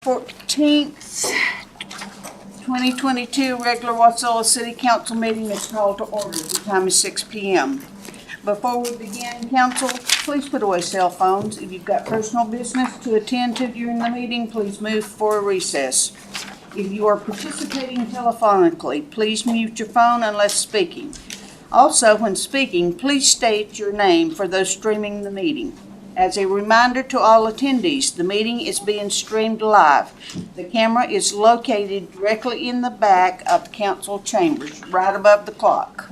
14th, 2022 regular Wasilla City Council meeting is called to order. The time is 6 p.m. Before we begin, council, please put away cell phones. If you've got personal business to attend to during the meeting, please move for a recess. If you are participating telephonically, please mute your phone unless speaking. Also, when speaking, please state your name for those streaming the meeting. As a reminder to all attendees, the meeting is being streamed live. The camera is located directly in the back of the council chambers, right above the clock.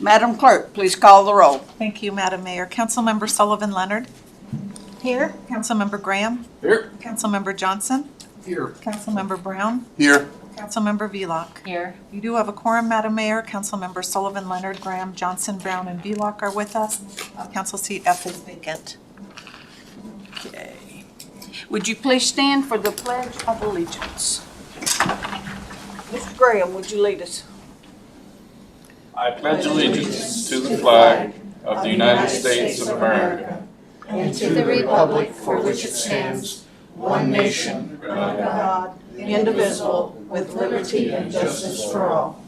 Madam Clerk, please call the roll. Thank you, Madam Mayor. Councilmember Sullivan Leonard. Here. Councilmember Graham. Here. Councilmember Johnson. Here. Councilmember Brown. Here. Councilmember Vlock. Here. You do have a quorum, Madam Mayor. Councilmember Sullivan Leonard, Graham, Johnson, Brown, and Vlock are with us. Council seat F is vacant. Okay. Would you please stand for the Pledge of Allegiance? Mr. Graham, would you lead us? I pledge allegiance to the flag of the United States of America and to the republic for which it stands, one nation, under God, indivisible, with liberty and justice for all.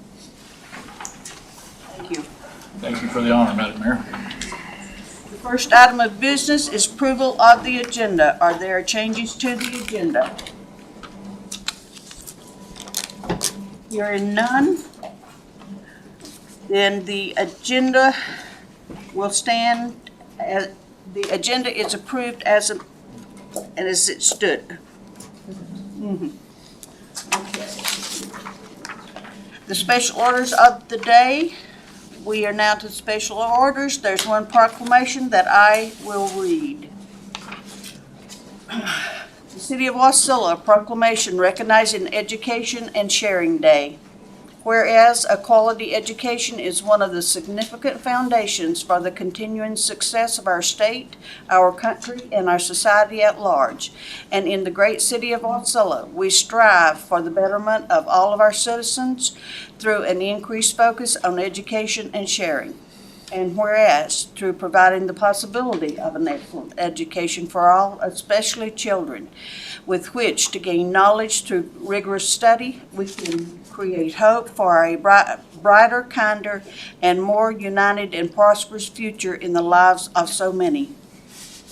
Thank you. Thank you for the honor, Madam Mayor. The first item of business is approval of the agenda. Are there changes to the agenda? Hearing none, then the agenda will stand as the agenda is approved as it stood. Okay. The special orders of the day. We are now to special orders. There's one proclamation that I will read. The City of Wasilla proclamation recognizing Education and Sharing Day. Whereas a quality education is one of the significant foundations for the continuing success of our state, our country, and our society at large. And in the great city of Wasilla, we strive for the betterment of all of our citizens through an increased focus on education and sharing. And whereas, through providing the possibility of an excellent education for all, especially children, with which to gain knowledge through rigorous study, we can create hope for a brighter, kinder, and more united and prosperous future in the lives of so many.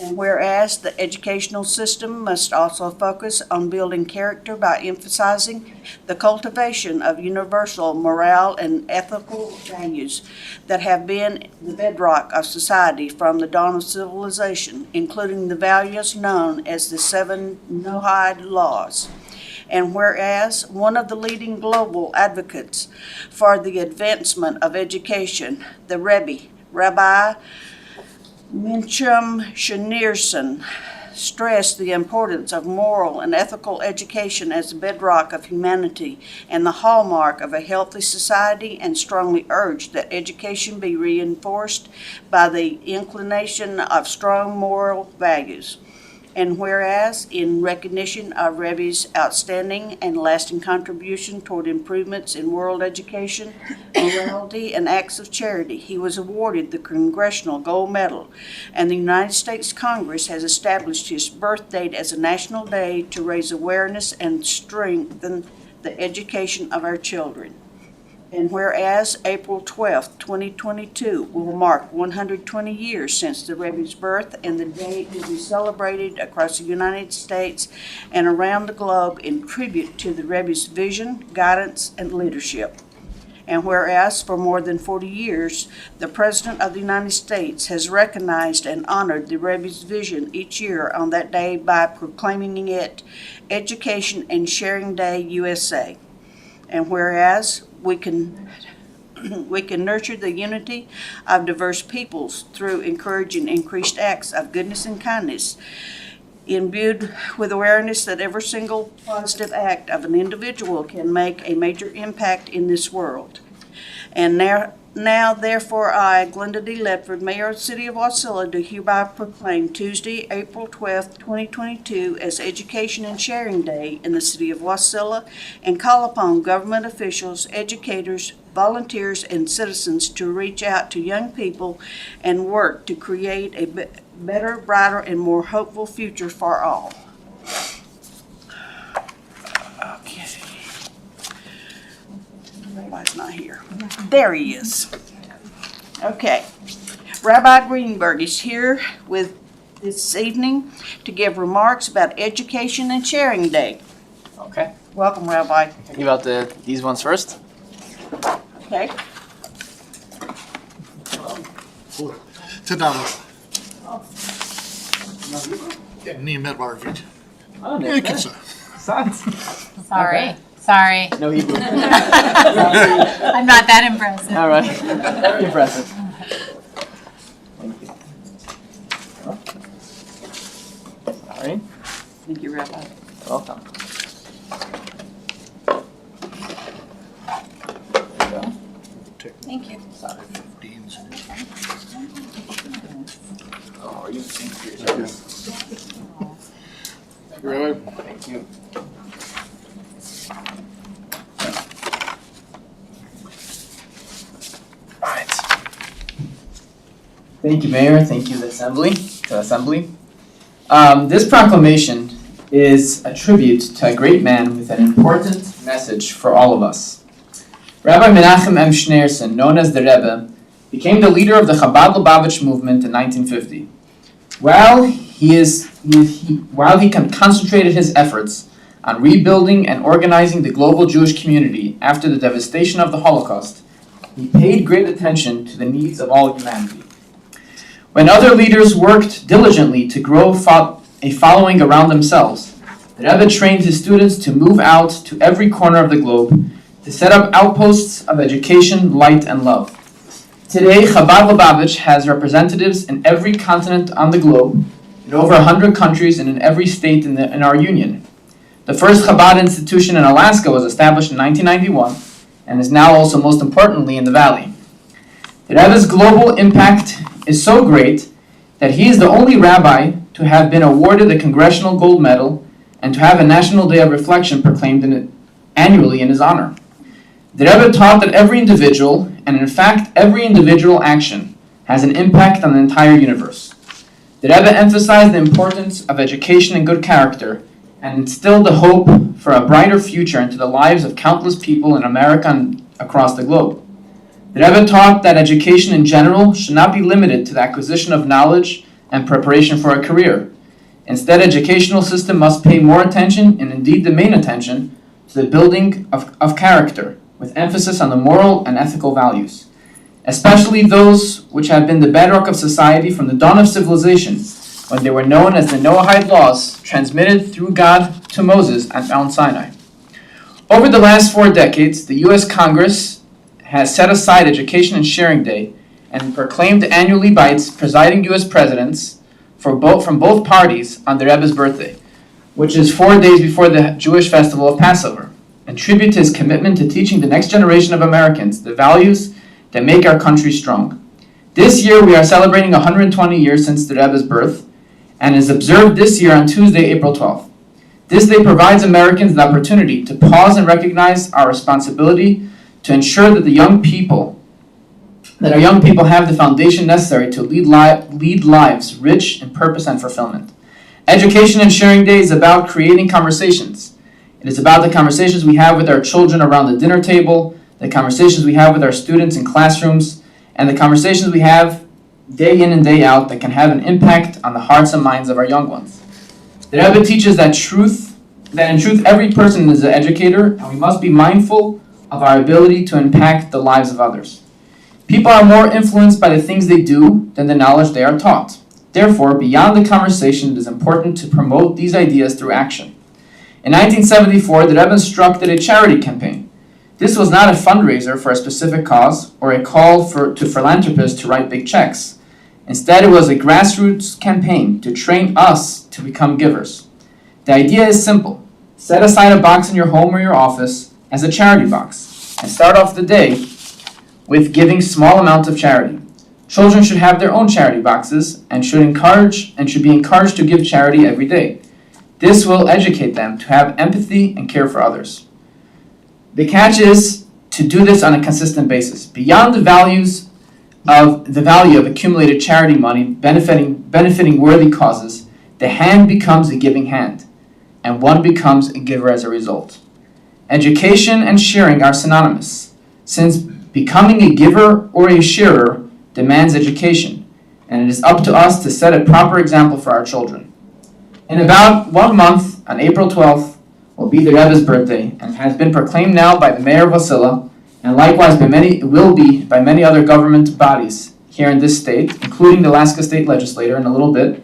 And whereas the educational system must also focus on building character by emphasizing the cultivation of universal moral and ethical values that have been the bedrock of society from the dawn of civilization, including the values known as the 7 Noahide laws. And whereas one of the leading global advocates for the advancement of education, the Rabbi Mendy stressed the importance of moral and ethical education as the bedrock of humanity and the hallmark of a healthy society, and strongly urged that education be reinforced by the inclination of strong moral values. And whereas, in recognition of Rabbi's outstanding and lasting contribution toward improvements in world education, morality, and acts of charity, he was awarded the Congressional Gold Medal, and the United States Congress has established his birth date as a national day to raise awareness and strengthen the education of our children. And whereas April 12th, 2022 will mark 120 years since the Rebbe's birth, and the day will be celebrated across the United States and around the globe in tribute to the Rebbe's vision, guidance, and leadership. And whereas for more than 40 years, the President of the United States has recognized and honored the Rebbe's vision each year on that day by proclaiming it Education and Sharing Day USA. And whereas we can nurture the unity of diverse peoples through encouraging increased acts of goodness and kindness, imbued with awareness that every single positive act of an individual can make a major impact in this world. And now therefore, I, Glenda D. Ledford, Mayor of the City of Wasilla, do hereby proclaim Tuesday, April 12th, 2022 as Education and Sharing Day in the City of Wasilla, and call upon government officials, educators, volunteers, and citizens to reach out to young people and work to create a better, brighter, and more hopeful future for all. There he is. Okay. Rabbi Greenberg is here with this evening to give remarks about Education and Sharing Day. Okay. Welcome, Rabbi. Think about these ones first. Okay. Sit down. Niet met Marvin. Oh, Ja, ik het zo. Sorry. Sorry. No Hebrew. I'm not that impressive. All right. Very impressive. Thank you. All right. Thank you, Rabbi. Welcome. Thank you. Beans. Oh, are you Really? Thank you. All right. Thank you, Mayor. Thank you, the Assembly. This proclamation is a tribute to a great man with an important message for all of us. Rabbi Menachem M. Schneerson, known as the Rebbe, became the leader of the Chabad Lubavitch movement in 1950. While he concentrated his efforts on rebuilding and organizing the global Jewish community after the devastation of the Holocaust, he paid great attention to the needs of all humanity. When other leaders worked diligently to grow a following around themselves, the Rebbe trained his students to move out to every corner of the globe, to set up outposts of education, light, and love. Today, Chabad Lubavitch has representatives in every continent on the globe, in over 100 countries, and in every state in our union. The first Chabad institution in Alaska was established in 1991, and is now also most importantly in the Valley. The Rebbe's global impact is so great that he is the only rabbi to have been awarded the Congressional Gold Medal and to have a National Day of Reflection proclaimed annually in his honor. The Rebbe taught that every individual, and in fact every individual action, has an impact on the entire universe. The Rebbe emphasized the importance of education and good character, and instilled the hope for a brighter future into the lives of countless people in America and across the globe. The Rebbe taught that education in general should not be limited to the acquisition of knowledge and preparation for a career. Instead, educational system must pay more attention, and indeed the main attention, to the building of character, with emphasis on the moral and ethical values, especially those which have been the bedrock of society from the dawn of civilization, when they were known as the Noahide laws, transmitted through God to Moses at Mount Sinai. Over the last 4 decades, the U.S. Congress has set aside Education and Sharing Day and proclaimed annually by its presiding U.S. presidents from both parties on the Rebbe's birthday, which is 4 days before the Jewish festival of Passover, in tribute to his commitment to teaching the next generation of Americans the values that make our country strong. This year we are celebrating 120 years since the Rebbe's birth, and is observed this year on Tuesday, April 12th. This day provides Americans the opportunity to pause and recognize our responsibility to ensure that our young people have the foundation necessary to lead lives rich in purpose and fulfillment. Education and Sharing Day is about creating conversations. It is about the conversations we have with our children around the dinner table, the conversations we have with our students in classrooms, and the conversations we have day in and day out that can have an impact on the hearts and minds of our young ones. The Rebbe teaches that in truth every person is an educator, and we must be mindful of our ability to impact the lives of others. People are more influenced by the things they do than the knowledge they are taught. Therefore, beyond the conversation, it is important to promote these ideas through action. In 1974, the Rebbe instructed a charity campaign. This was not a fundraiser for a specific cause or a call to philanthropists to write big checks. Instead, it was a grassroots campaign to train us to become givers. The idea is simple. Set aside a box in your home or your office as a charity box and start off the day with giving small amounts of charity. Children should have their own charity boxes and should be encouraged to give charity every day. This will educate them to have empathy and care for others. The catch is to do this on a consistent basis. Beyond the value of accumulated charity money benefiting worthy causes, the hand becomes a giving hand, and one becomes a giver as a result. Education and sharing are synonymous, since Becoming a giver or a sharer demands education, and it is up to us to set a proper example for our children. In about 1 month, on April 12th, will be the Rebbe's birthday, and has been proclaimed now by the Mayor of Wasilla, and likewise will be by many other government bodies here in this state, including the Alaska State Legislature in a little bit,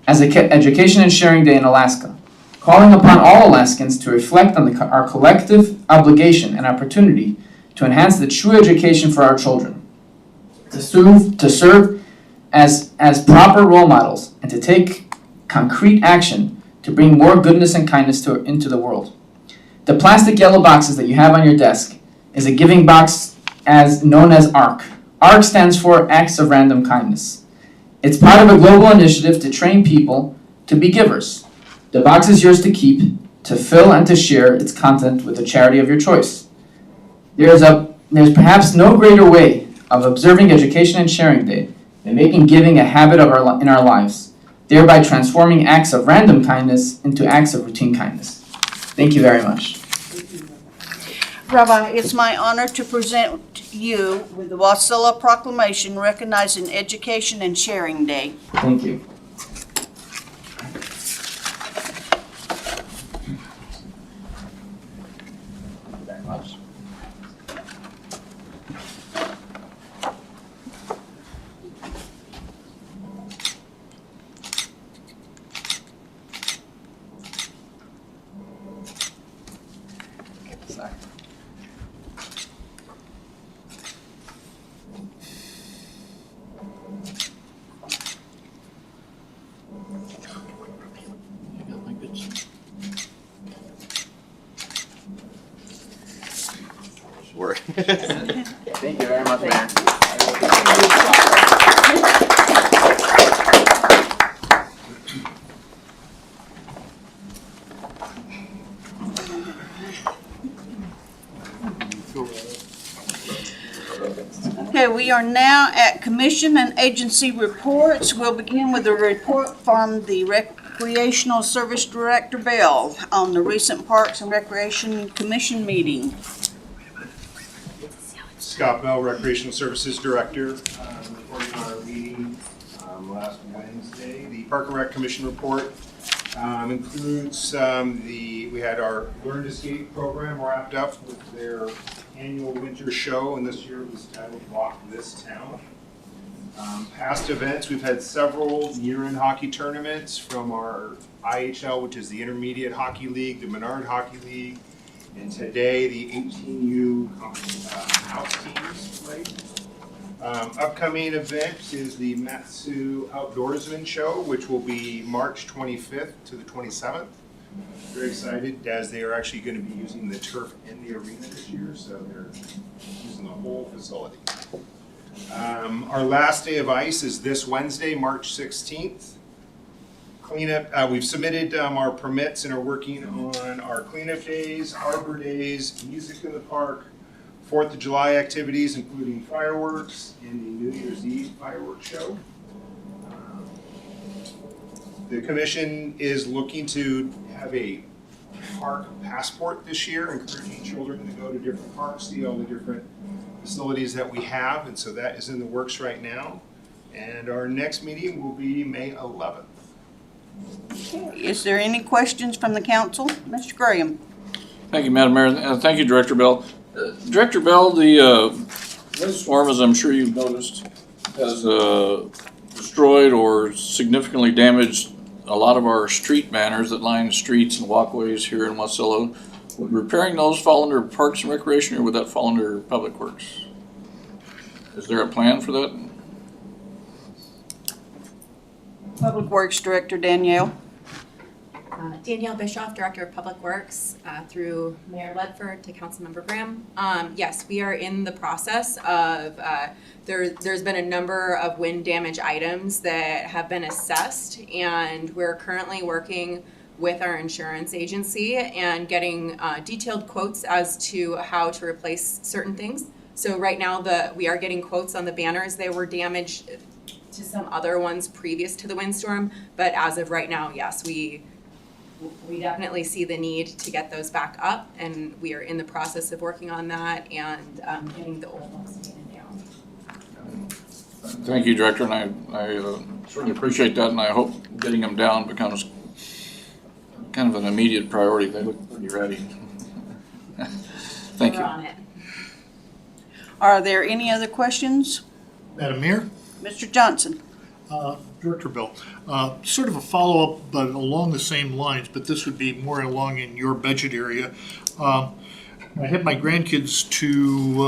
as Education and Sharing Day in Alaska, calling upon all Alaskans to reflect on our collective obligation and opportunity to enhance the true education for our children, to serve as proper role models, and to take concrete action to bring more goodness and kindness into the world. The plastic yellow boxes that you have on your desk is a giving box known as ARC. ARC stands for Acts of Random Kindness. It's part of a global initiative to train people to be givers. The box is yours to keep, to fill, and to share its content with the charity of your choice. There's perhaps no greater way of observing Education and Sharing Day than making giving a habit in our lives, thereby transforming acts of random kindness into acts of routine kindness. Thank you very much. Rabbi, it's my honor to present you with the Wasilla Proclamation recognizing Education and Sharing Day. Thank you. Very much. Sorry. Sure. Thank you very much, Mayor. Okay, we are now at Commission and Agency Reports. We'll begin with a report from the Recreational Service Director, Bell, on the recent Parks and Recreation Commission meeting. Scott Bell, Recreational Services Director, reporting on our meeting last Wednesday. The Park and Rec Commission report includes we had our Learn to Skate program wrapped up with their annual winter show, and this year it was titled Walk This Town. Past events, we've had several year-end hockey tournaments from our IHL, which is the Intermediate Hockey League, the Menard Hockey League, and today the 18U house teams played. Upcoming event is the Matsu Outdoorsman Show, which will be March 25th to the 27th. Very excited, as they are actually going to be using the turf in the arena this year, so they're using the whole facility. Our last day of ice is this Wednesday, March 16th. Cleanup, we've submitted our permits and are working on our cleanup days, Arbor Days, music in the park, 4th of July activities, including fireworks, and the New Year's Eve fireworks show. The commission is looking to have a park passport this year, encouraging children to go to different parks, see all the different facilities that we have, and so that is in the works right now. And our next meeting will be May 11th. Is there any questions from the council? Mr. Graham? Thank you, Madam Mayor. Thank you, Director Bell. Director Bell, the windstorm, as I'm sure you've noticed, has destroyed or significantly damaged a lot of our street banners that line streets and walkways here in Wasilla. Would repairing those fall under Parks and Recreation, or would that fall under Public Works? Is there a plan for that? Public Works Director Danielle. Danielle Bischoff, Director of Public Works, through Mayor Ledford to Councilmember Graham. Yes, we are in the process of, there's been a number of wind damage items that have been assessed, and we're currently working with our insurance agency and getting detailed quotes as to how to replace certain things. So right now we are getting quotes on the banners. They were damaged to some other ones previous to the windstorm, but as of right now, yes, we definitely see the need to get those back up, and we are in the process of working on that and getting the old ones Thank you, Director, and I certainly appreciate that, and I hope getting them down becomes kind of an immediate priority. They look pretty ready. Thank We're you. on it. Are there any other questions? Madam Mayor, Mr. Johnson? Director Bell, sort of a follow-up, but along the same lines, but this would be more along in your budget area. I had my grandkids to,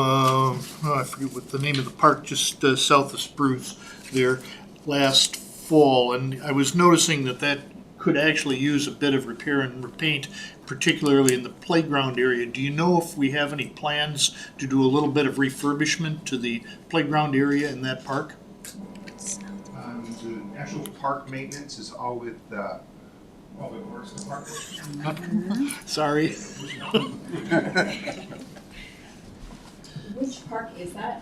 I forget what the name of the park, just south of Spruce there last fall, and I was noticing that could actually use a bit of repair and repaint, particularly in the playground area. Do you know if we have any plans to do a little bit of refurbishment to the playground area in that park? The actual park maintenance is all with Public Works Department. Sorry. Which park is that?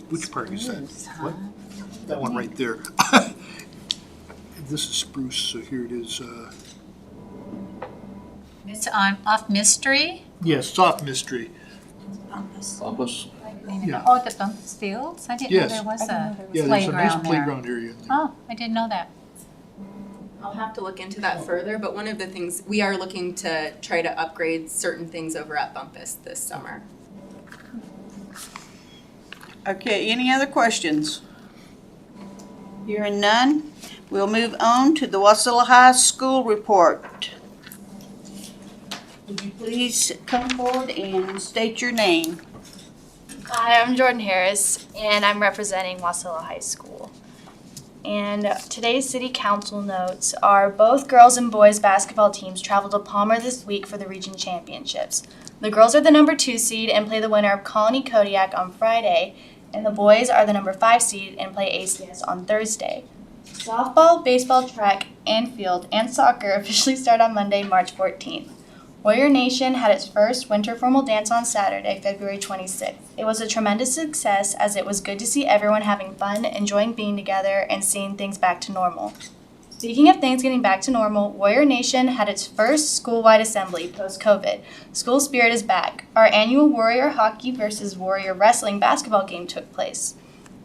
Which park is that? What? That one right there. This is Spruce, so here it is. It's on, off Mystery? Yes, Soft Mystery. Bumpus? Yeah. Oh, the Bumpus Fields? I didn't know Yes. there was a Yeah, there's a nice playground there. playground area in there. Oh, I didn't know that. I'll have to look into that further, but one of the things, we are looking to try to upgrade certain things over at Bumpus this summer. Okay, any other questions? Hearing none, we'll move on to the Wasilla High School report. Would you please come forward and state your name? Hi, I'm Jordan Harris, and I'm representing Wasilla High School. And today's city council notes are both girls and boys basketball teams traveled to Palmer this week for the region championships. The girls are the number 2 seed and play the winner of Colony Kodiak on Friday, and the boys are the number 5 seed and play ACS on Thursday. Softball, baseball, track, and field, and soccer officially start on Monday, March 14th. Warrior Nation had its first winter formal dance on Saturday, February 26th. It was a tremendous success as it was good to see everyone having fun, enjoying being together, and seeing things back to normal. Speaking of things getting back to normal, Warrior Nation had its first school-wide assembly post-COVID. School spirit is back. Our annual Warrior Hockey versus Warrior Wrestling basketball game took place.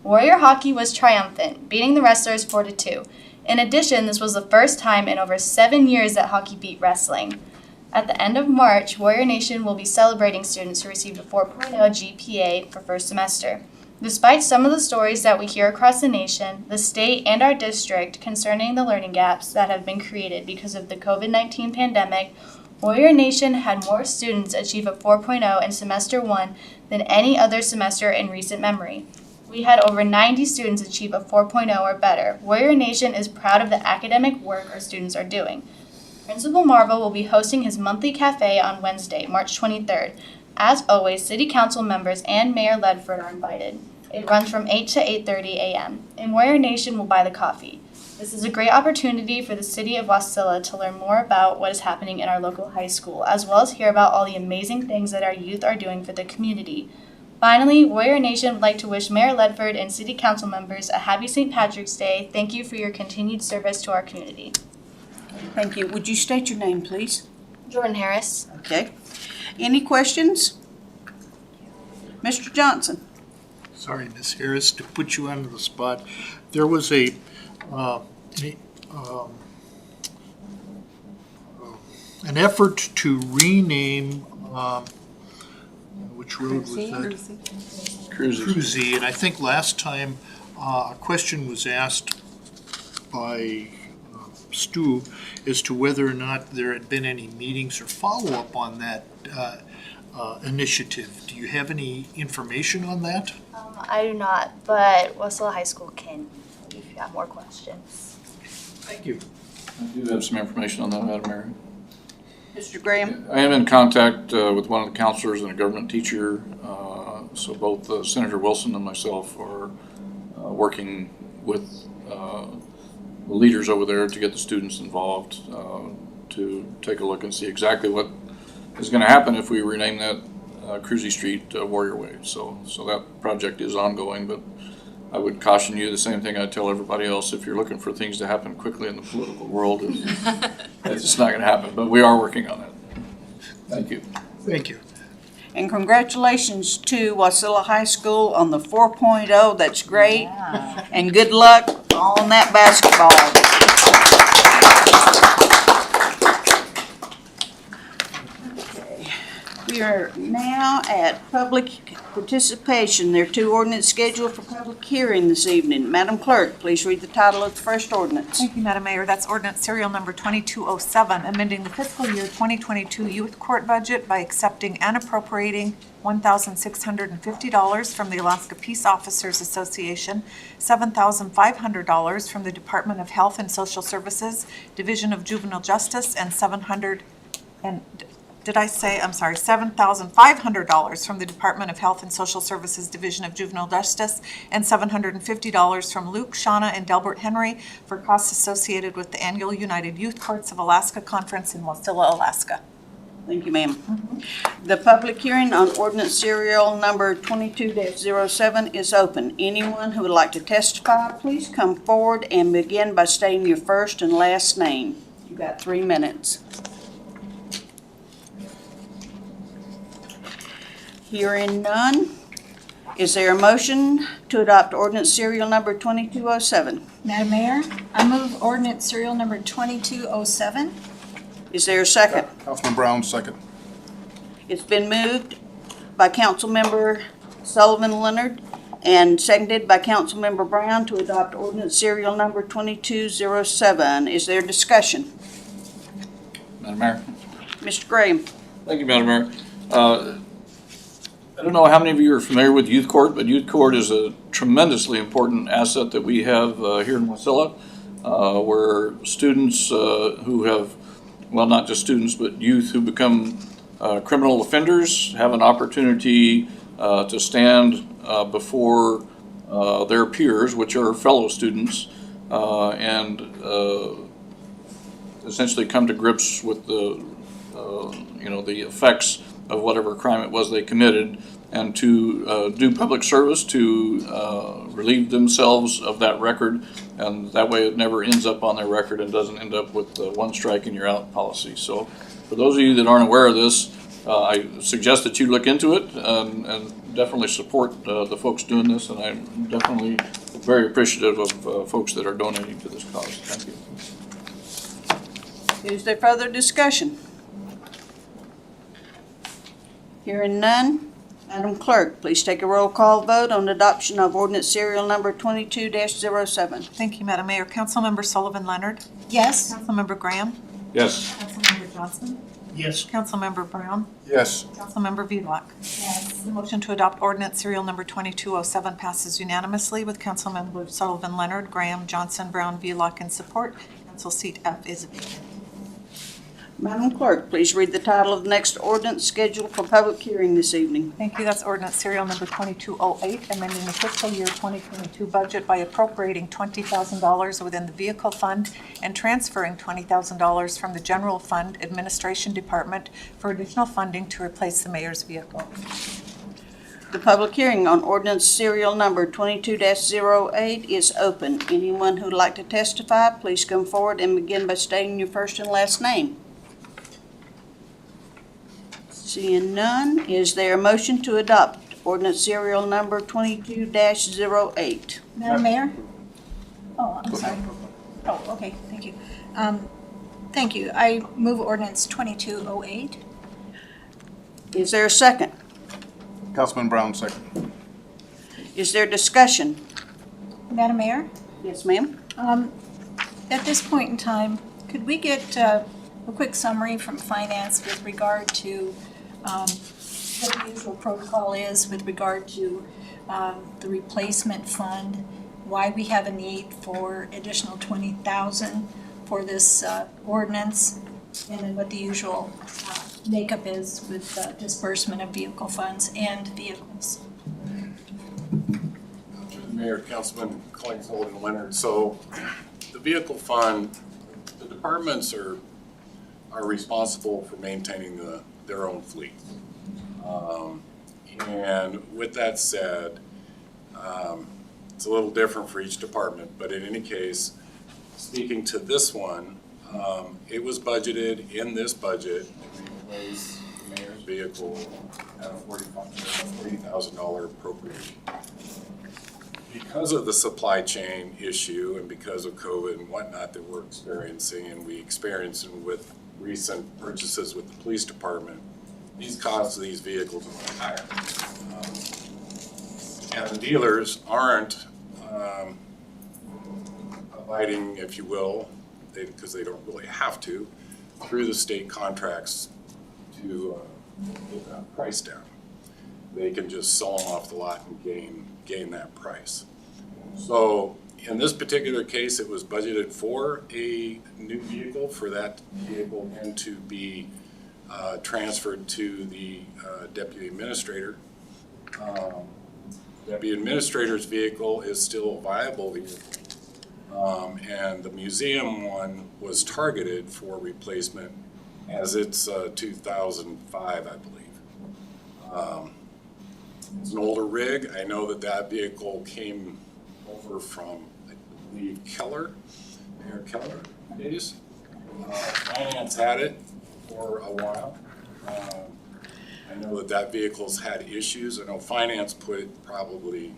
Warrior Hockey was triumphant, beating the wrestlers 4-2. In addition, this was the first time in over 7 years that hockey beat wrestling. At the end of March, Warrior Nation will be celebrating students who received a 4.0 GPA for first semester. Despite some of the stories that we hear across the nation, the state, and our district concerning the learning gaps that have been created because of the COVID-19 pandemic, Warrior Nation had more students achieve a 4.0 in semester 1 than any other semester in recent memory. We had over 90 students achieve a 4.0 or better. Warrior Nation is proud of the academic work our students are doing. Principal Marvel will be hosting his monthly cafe on Wednesday, March 23rd. As always, City Council members and Mayor Ledford are invited. It runs from 8 to 8:30 a.m., and Warrior Nation will buy the coffee. This is a great opportunity for the city of Wasilla to learn more about what is happening in our local high school, as well as hear about all the amazing things that our youth are doing for the community. Finally, Warrior Nation would like to wish Mayor Ledford and City Council members a happy St. Patrick's Day. Thank you for your continued service to our community. Thank you. Would you state your name, please? Jordan Harris. Okay. Any questions? Mr. Johnson? Sorry, Ms. Harris, to put you on the spot. There was an effort to rename, which road was that? Cruzy, and I think last time a question was asked by Stu as to whether or not there had been any meetings or follow-up on that initiative. Do you have any information on that? I do not, but Wasilla High School can if you have more questions. Thank you. I do have some information on that, Madam Mayor. Mr. Graham? I am in contact with one of the counselors and a government teacher, so both Senator Wilson and myself are working with the leaders over there to get the students involved, to take a look and see exactly what is going to happen if we rename that Cruzy Street Warrior Way. So that project is ongoing, but I would caution you the same thing I tell everybody else. If you're looking for things to happen quickly in the political world, it's just not going to happen, but we are working on it. Thank you. Thank you. And congratulations to Wasilla High School on the 4.0. That's great. And good luck on that basketball. We are now at public participation. There are two ordinance scheduled for public hearing this evening. Madam Clerk, please read the title of the first ordinance. Thank you, Madam Mayor. That's ordinance serial number 2207, amending the fiscal year 2022 youth court budget by accepting and appropriating $1,650 from the Alaska Peace Officers Association, $7,500 from the Department of Health and Social Services, Division of Juvenile Justice, and $7,500 from the Department of Health and Social Services Division of Juvenile Justice, and $750 from Luke, Shauna, and Delbert Henry for costs associated with the annual United Youth Courts of Alaska Conference in Wasilla, Alaska. Thank you, ma'am. The public hearing on ordinance serial number 22-07 is open. Anyone who would like to testify, please come forward and begin by stating your first and last name. You've got 3 minutes. Hearing none, is there a motion to adopt ordinance serial number 2207? Madam Mayor, I move ordinance serial number 2207. Is there a second? Councilman Brown, second. It's been moved by Councilmember Sullivan Leonard and seconded by Councilmember Brown to adopt ordinance serial number 2207. Is there discussion? Madam Mayor. Mr. Graham? Thank you, Madam Mayor. I don't know how many of you are familiar with youth court, but youth court is a tremendously important asset that we have here in Wasilla, where students who have, well, not just students, but youth who become criminal offenders have an opportunity to stand before their peers, which are fellow students, and essentially come to grips with the effects of whatever crime it was they committed, and to do public service to relieve themselves of that record, and that way it never ends up on their record and doesn't end up with one strike and you're out policy. So for those of you that aren't aware of this, I suggest that you look into it and definitely support the folks doing this, and I'm definitely very appreciative of folks that are donating to this cause. Thank you. Is there further discussion? Hearing none, Madam Clerk, please take a roll call vote on adoption of ordinance serial number 22-07. Thank you, Madam Mayor. Councilmember Sullivan Leonard. Yes. Councilmember Graham. Yes. Councilmember Johnson. Yes. Councilmember Brown. Yes. Councilmember Vlock. Yes. The motion to adopt ordinance serial number 2207 passes unanimously with Councilmember Sullivan Leonard, Graham, Johnson, Brown, Vlock in support. Council seat F is vacant. Madam Clerk, please read the title of the next ordinance scheduled for public hearing this evening. Thank you. That's ordinance serial number 2208, amending the fiscal year 2022 budget by appropriating $20,000 within the vehicle fund and transferring $20,000 from the general fund administration department for additional funding to replace the mayor's vehicle. The public hearing on ordinance serial number 22-08 is open. Anyone who'd like to testify, please come forward and begin by stating your first and last name. Seeing none, is there a motion to adopt ordinance serial number 22-08? Madam Mayor? Oh, I'm sorry. Oh, okay, thank you. Thank you. I move ordinance 2208. Is there a second? Councilman Brown, second. Is there discussion? Madam Mayor? Yes, ma'am. At this point in time, could we get a quick summary from finance with regard to what the usual protocol is with regard to the replacement fund, why we have a need for additional $20,000 for this ordinance, and then what the usual makeup is with disbursement of vehicle funds and vehicles. Mayor, Councilman Klingfeld and Leonard. So the vehicle fund, the departments are responsible for maintaining their own fleet. And with that said, it's a little different for each department, but in any case, speaking to this one, it was budgeted in this budget to replace the mayor's vehicle at a $40,000 appropriation. Because of the supply chain issue and because of COVID and whatnot that we're experiencing, and we experienced with recent purchases with the police department, these costs of these vehicles are higher. And the dealers aren't abiding, if you will, because they don't really have to, through the state contracts to get that price down. They can just sell them off the lot and gain that price. So in this particular case, it was budgeted for a new vehicle, for that vehicle then to be transferred to the deputy administrator. Deputy administrator's vehicle is still a viable vehicle. And the museum one was targeted for replacement as it's 2005, I believe. It's an older rig. I know that vehicle came over from, I believe, Mayor Keller days. Finance had it for a while. I know that vehicle's had issues. I know Finance put probably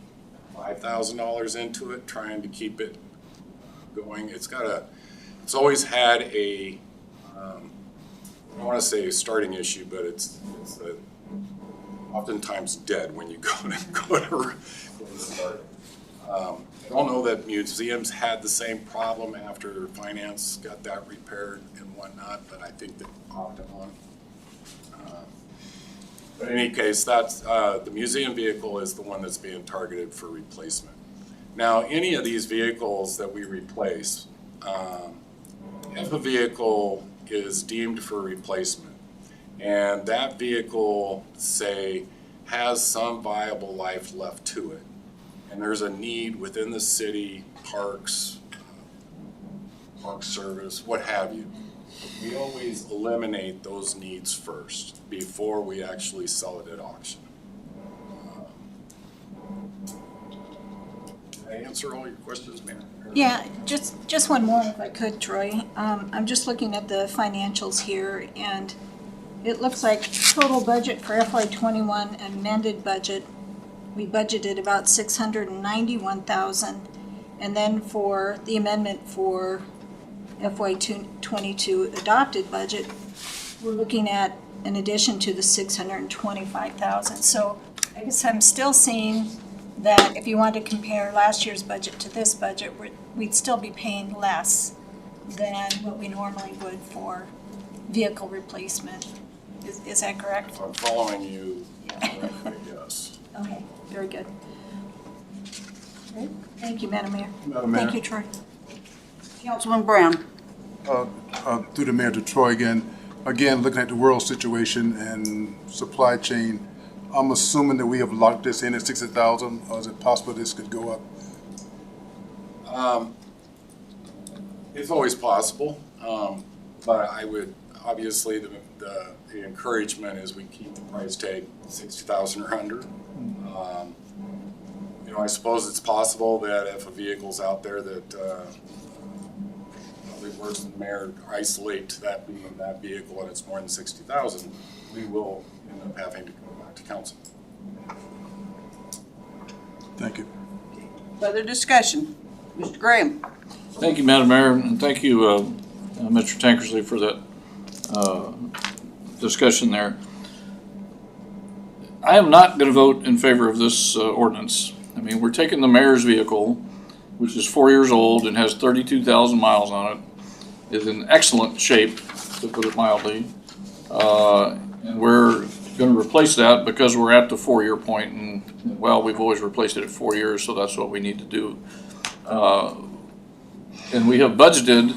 $5,000 into it, trying to keep it going. It's always had a, I don't want to say a starting issue, but it's oftentimes dead when you go to start. I don't know that museums had the same problem after Finance got that repaired and whatnot, but I think that opt on. But in any case, that's the museum vehicle is the one that's being targeted for replacement. Now, any of these vehicles that we replace, if a vehicle is deemed for replacement and that vehicle, say, has some viable life left to it, and there's a need within the city, parks, park service, what have you, we always eliminate those needs first before we actually sell it at auction. Did I answer all your questions, Mayor? Yeah, just one more if I could, Troy. I'm just looking at the financials here, and it looks like total budget for FY21 amended budget, we budgeted about $691,000, and then for the amendment for FY22 adopted budget, we're looking at an addition to the $625,000. So I guess I'm still seeing that if you want to compare last year's budget to this budget, we'd still be paying less than what we normally would for vehicle replacement. Is that correct? If I'm following you, yes. Okay, very good. Great. Thank you, Madam Mayor. Madam Mayor. Thank you, Troy. Councilman Brown. Through the mayor to Troy again. Again, looking at the world situation and supply chain, I'm assuming that we have locked this in at 60,000, or is it possible this could go up? It's always possible, but I would, obviously, the encouragement is we keep the price tag 60,000 or under. You know, I suppose it's possible that if a vehicle's out there that probably worse than the mayor isolate that being that vehicle and it's more than 60,000, we will end up having to go back to council. Thank you. Further discussion? Mr. Graham. Thank you, Madam Mayor, and thank you, Mr. Tankersley, for that discussion there. I am not going to vote in favor of this ordinance. I mean, we're taking the mayor's vehicle, which is 4 years old and has 32,000 miles on it, is in excellent shape, to put it mildly, and we're going to replace that because we're at the 4-year point, and well, we've always replaced it at 4 years, so that's what we need to do. And we have budgeted,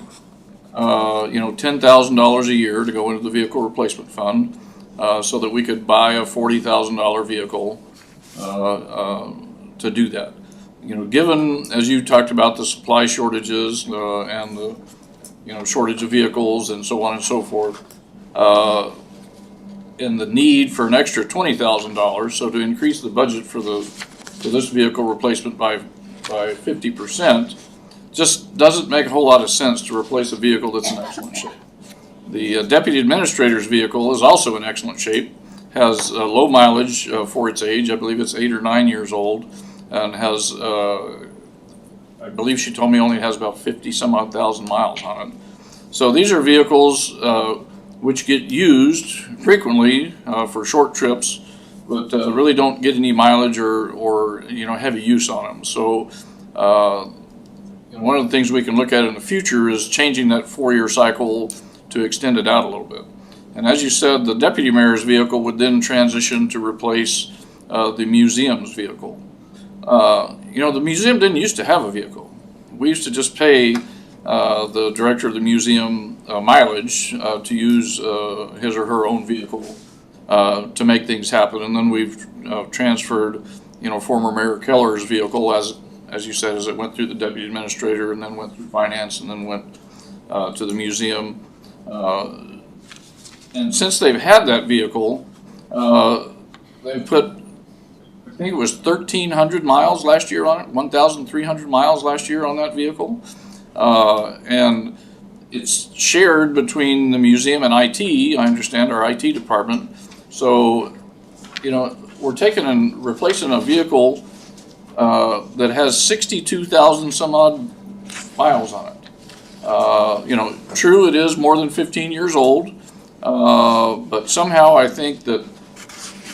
$10,000 a year to go into the vehicle replacement fund, so that we could buy a $40,000 vehicle to do that. You know, given, as you talked about, the supply shortages and the shortage of vehicles and so on and so forth, and the need for an extra $20,000, so to increase the budget for this vehicle replacement by 50%, just doesn't make a whole lot of sense to replace a vehicle that's in excellent shape. The deputy administrator's vehicle is also in excellent shape, has low mileage for its age. I believe it's 8 or 9 years old, and has, I believe she told me only has about 50 some odd thousand miles on it. So these are vehicles which get used frequently for short trips, but really don't get any mileage or heavy use on them. So one of the things we can look at in the future is changing that 4-year cycle to extend it out a little bit. And as you said, the deputy mayor's vehicle would then transition to replace the museum's vehicle. The museum didn't used to have a vehicle. We used to just pay the director of the museum mileage to use his or her own vehicle to make things happen. And then we've transferred, former Mayor Keller's vehicle, as you said, as it went through the deputy administrator and then went through finance and then went to the museum. And since they've had that vehicle, they put, I think it was 1,300 miles last year on it, 1,300 miles last year on that vehicle. And it's shared between the museum and IT, I understand, our IT department. So, we're taking and replacing a vehicle that has 62,000 some odd miles on it. True, it is more than 15 years old, but somehow I think that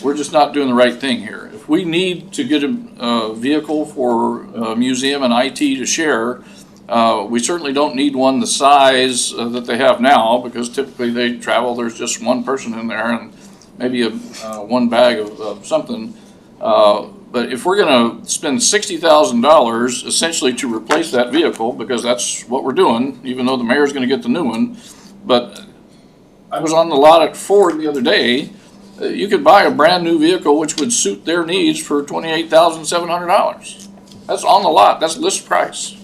we're just not doing the right thing here. If we need to get a vehicle for a museum and IT to share, we certainly don't need one the size that they have now, because typically they travel, there's just one person in there and maybe one bag of something. But if we're going to spend $60,000 essentially to replace that vehicle, because that's what we're doing, even though the mayor's going to get the new one. But I was on the lot at Ford the other day. You could buy a brand new vehicle which would suit their needs for $28,700. That's on the lot. That's list price.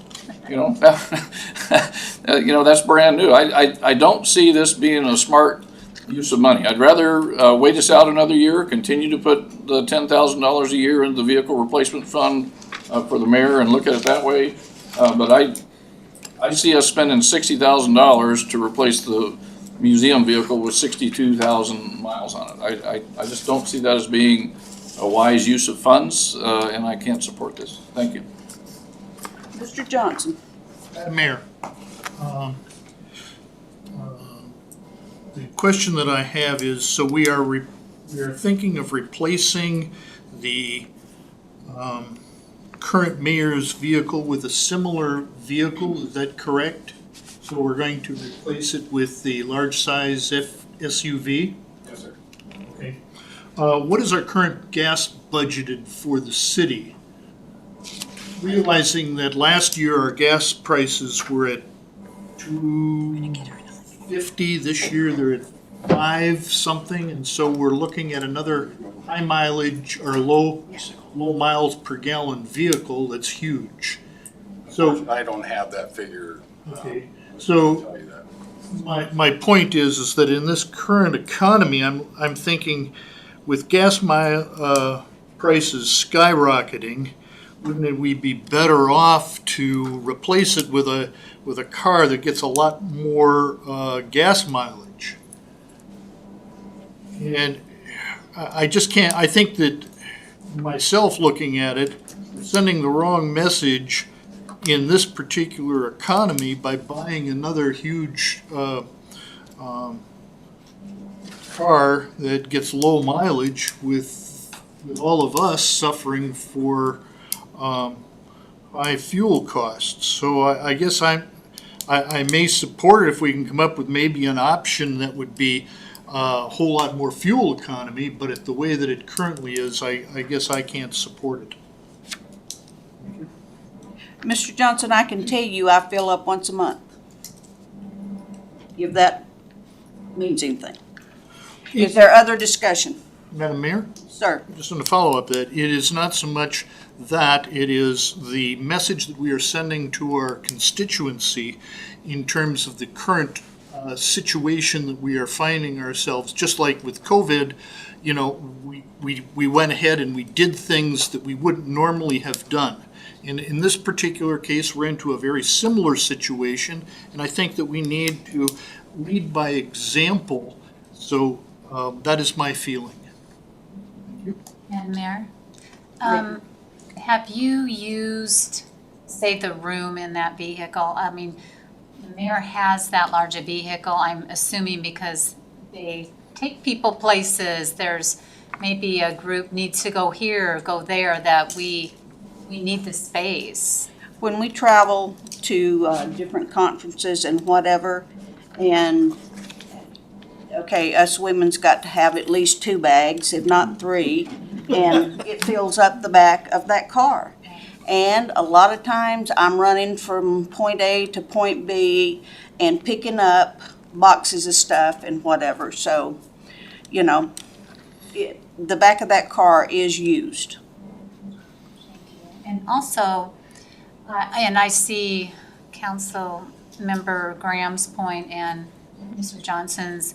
That's brand new. I don't see this being a smart use of money. I'd rather wait this out another year, continue to put the $10,000 a year into the vehicle replacement fund for the mayor and look at it that way. But I see us spending $60,000 to replace the museum vehicle with 62,000 miles on it. I just don't see that as being a wise use of funds, and I can't support this. Thank you. Mr. Johnson. Madam Mayor, the question that I have is, so we are thinking of replacing the current mayor's vehicle with a similar vehicle, is that correct? So we're going to replace it with the large size SUV? Yes, sir. Okay. What is our current gas budgeted for the city? Realizing that last year our gas prices were at $2.50, this year they're at $5 something, and so we're looking at another high mileage or low miles per gallon vehicle that's huge. So I don't have that figure. okay, so my point is that in this current economy, I'm thinking with gas prices skyrocketing, wouldn't we be better off to replace it with a car that gets a lot more gas mileage? And I just can't, I think that myself looking at it, sending the wrong message in this particular economy by buying another huge car that gets low mileage with all of us suffering for high fuel costs. So I guess I may support it if we can come up with maybe an option that would be a whole lot more fuel economy, but at the way that it currently is, I guess I can't support it. Mr. Johnson, I can tell you I fill up once a month. If that means anything. Is there other discussion? Madam Mayor? Sir. Just want to follow up that it is not so much that, it is the message that we are sending to our constituency in terms of the current situation that we are finding ourselves. Just like with COVID, we went ahead and we did things that we wouldn't normally have done. And in this particular case, we're into a very similar situation, and I think that we need to lead by example. So that is my feeling. And Mayor, have you used, say, the room in that vehicle? I mean, the mayor has that large a vehicle, I'm assuming because they take people places. There's maybe a group needs to go here or go there, that we need the space. When we travel to different conferences and whatever, and okay, us women's got to have at least 2 bags, if not 3, and it fills up the back of that car. And a lot of times I'm running from point A to point B and picking up boxes of stuff and whatever. So, you know, the back of that car is used. And also, and I see Council Member Graham's point and Mr. Johnson's,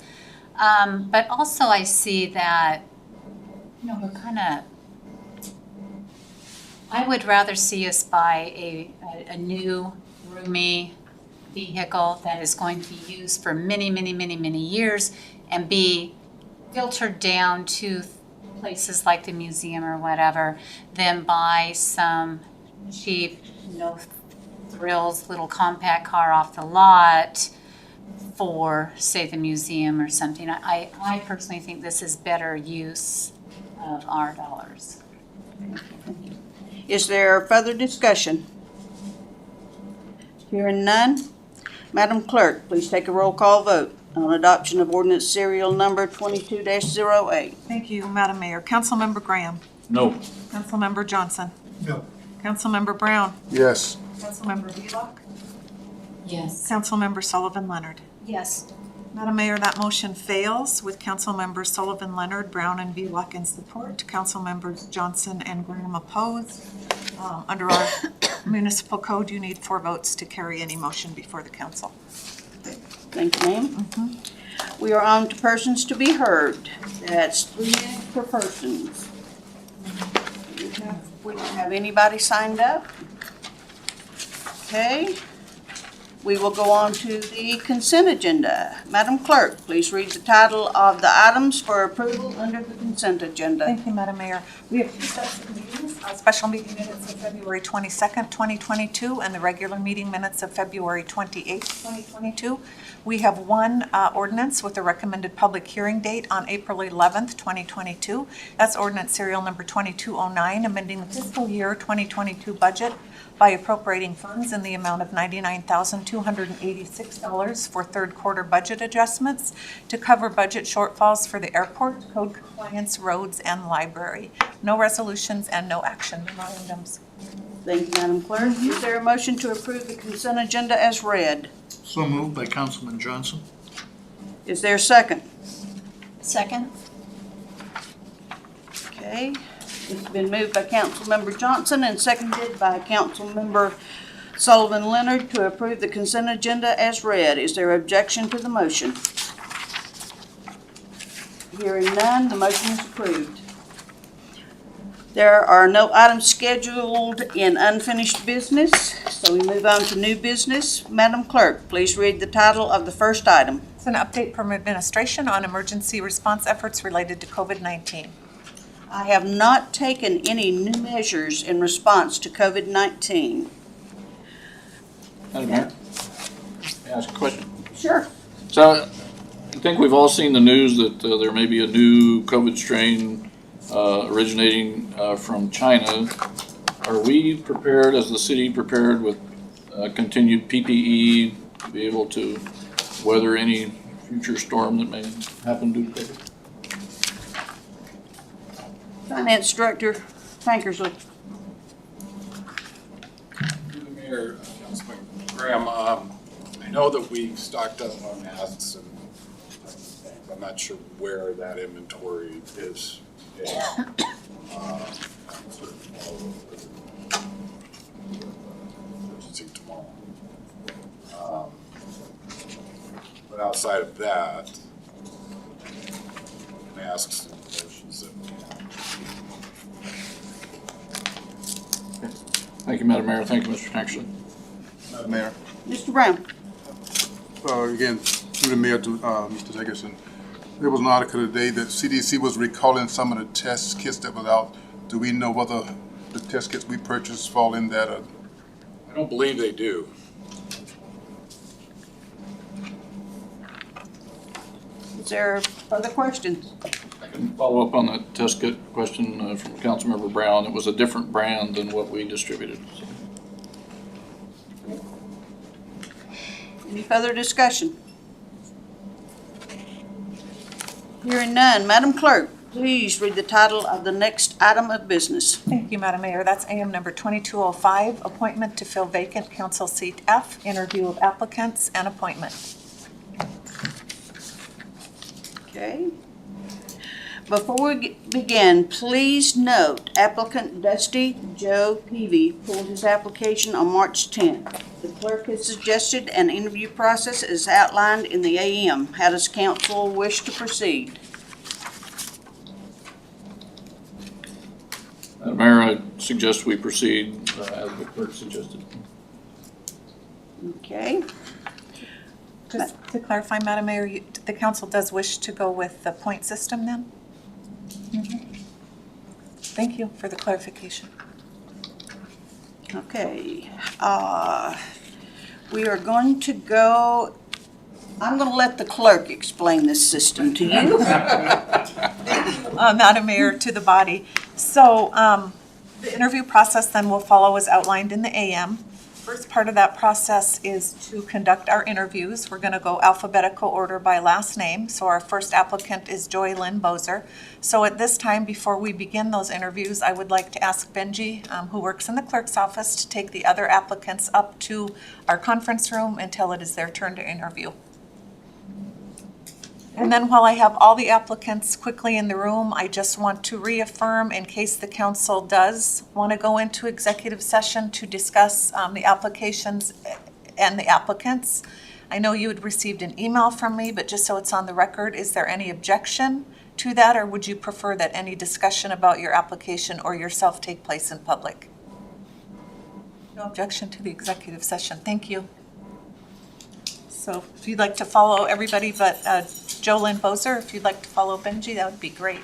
but also I see that, you know, we're kind of, I would rather see us buy a new, roomy vehicle that is going to be used for many, many, many, many years and be filtered down to places like the museum or whatever, than buy some cheap, no thrills, little compact car off the lot for, say, the museum or something. I personally think this is better use of our dollars. Is there further discussion? Hearing none, Madam Clerk, please take a roll call vote on adoption of ordinance serial number 22-08. Thank you, Madam Mayor. Councilmember Graham. No. Councilmember Johnson. No. Councilmember Brown. Yes. Councilmember Vlock. Yes. Councilmember Sullivan Leonard. Yes. Madam Mayor, that motion fails with Councilmembers Sullivan Leonard, Brown, and Vlock in support. Councilmembers Johnson and Graham opposed. Under our municipal code, you need 4 votes to carry any motion before the council. Thank you, ma'am. We are on to persons to be heard. That's 3 minutes per person. We don't have anybody signed up. Okay. We will go on to the consent agenda. Madam Clerk, please read the title of the items for approval under the consent agenda. Thank you, Madam Mayor. We have 2 sets of meetings, special meeting minutes of February 22nd, 2022, and the regular meeting minutes of February 28th, 2022. We have 1 ordinance with a recommended public hearing date on April 11th, 2022. That's ordinance serial number 2209, amending the fiscal year 2022 budget by appropriating funds in the amount of $99,286 for 3rd quarter budget adjustments to cover budget shortfalls for the airport, code compliance, roads, and library. No resolutions and no action memorandums. Thank you, Madam Clerk. Is there a motion to approve the consent agenda as read? So moved by Councilman Johnson. Is there a second? Second? Okay. It's been moved by Councilmember Johnson and seconded by Councilmember Sullivan Leonard to approve the consent agenda as read. Is there objection to the motion? Hearing none, the motion is approved. There are no items scheduled in unfinished business, so we move on to new business. Madam Clerk, please read the title of the first item. It's an update from administration on emergency response efforts related to COVID-19. I have not taken any new measures in response to COVID-19. Madam Mayor, may I ask a question? Sure. So, I think we've all seen the news that there may be a new COVID strain originating from China. Are we prepared, as the city, prepared with continued PPE to be able to weather any future storm that may happen due to COVID? Finance Director Tankersley. Mayor, Councilman Graham, I know that we stocked up on masks, and I'm not sure where that inventory is. Tomorrow. But outside of that, masks and lotions that we have. Thank you, Madam Mayor. Thank you, Mr. Tankersley. Madam Mayor. Mr. Brown. Again, through the mayor to Mr. Dickerson. There was an article today that CDC was recalling some of the test kits that was out. Do we know whether the test kits we purchased fall in that? I don't believe they do. Is there further questions? I can follow up on that test kit question from Councilmember Brown. It was a different brand than what we distributed. Any further discussion? Hearing none, Madam Clerk, please read the title of the next item of business. Thank you, Madam Mayor. That's AM number 2205, appointment to fill vacant council seat F, interview of applicants and appointment. Okay. Before we begin, please note applicant Dusty Joe Peavy pulled his application on March 10th. The clerk has suggested an interview process is outlined in the AM. How does council wish to proceed? Madam Mayor, I suggest we proceed as the clerk suggested. Okay. Just to clarify, Madam Mayor, the council does wish to go with the point system then? Thank you for the clarification. Okay. We are going to go, I'm going to let the clerk explain this system to you. Madam Mayor, to the body. So the interview process then will follow as outlined in the AM. First part of that process is to conduct our interviews. We're going to go alphabetical order by last name. So our first applicant is Joy Lynn Bozer. So at this time, before we begin those interviews, I would like to ask Benji, who works in the clerk's office, to take the other applicants up to our conference room until it is their turn to interview. And then while I have all the applicants quickly in the room, I just want to reaffirm, in case the council does want to go into executive session to discuss the applications and the applicants. I know you had received an email from me, but just so it's on the record, is there any objection to that, or would you prefer that any discussion about your application or yourself take place in public? No objection to the executive session. Thank you. So if you'd like to follow everybody but Jolynn Bozer, if you'd like to follow Benji, that would be great.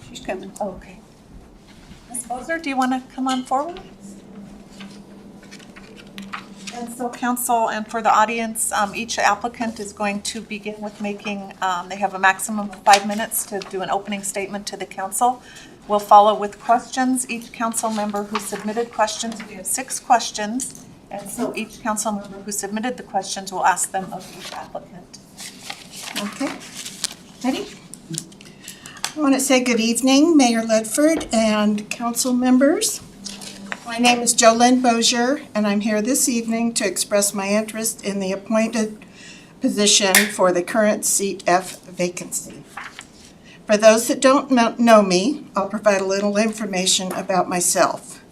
She's coming. Okay. Ms. Bozer, do you want to come on forward? And so council and for the audience, each applicant is going to begin with making, they have a maximum of 5 minutes to do an opening statement to the council. We'll follow with questions. Each council member who submitted questions, we have 6 questions. And so each council member who submitted the questions will ask them of each applicant. Okay. Ready? I want to say good evening, Mayor Ledford and council members. My name is Jolynn Bozier, and I'm here this evening to express my interest in the appointed position for the current seat F vacancy. For those that don't know me, I'll provide a little information about myself.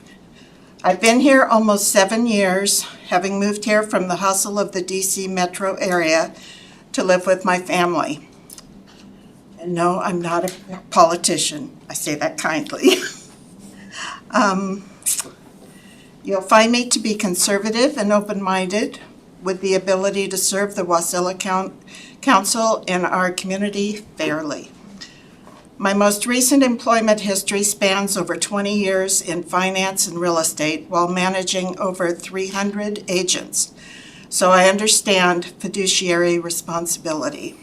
I've been here almost 7 years, having moved here from the hustle of the DC metro area to live with my family. And no, I'm not a politician. I say that kindly. You'll find me to be conservative and open-minded with the ability to serve the Wasilla Council and our community fairly. My most recent employment history spans over 20 years in finance and real estate while managing over 300 agents, so I understand fiduciary responsibility.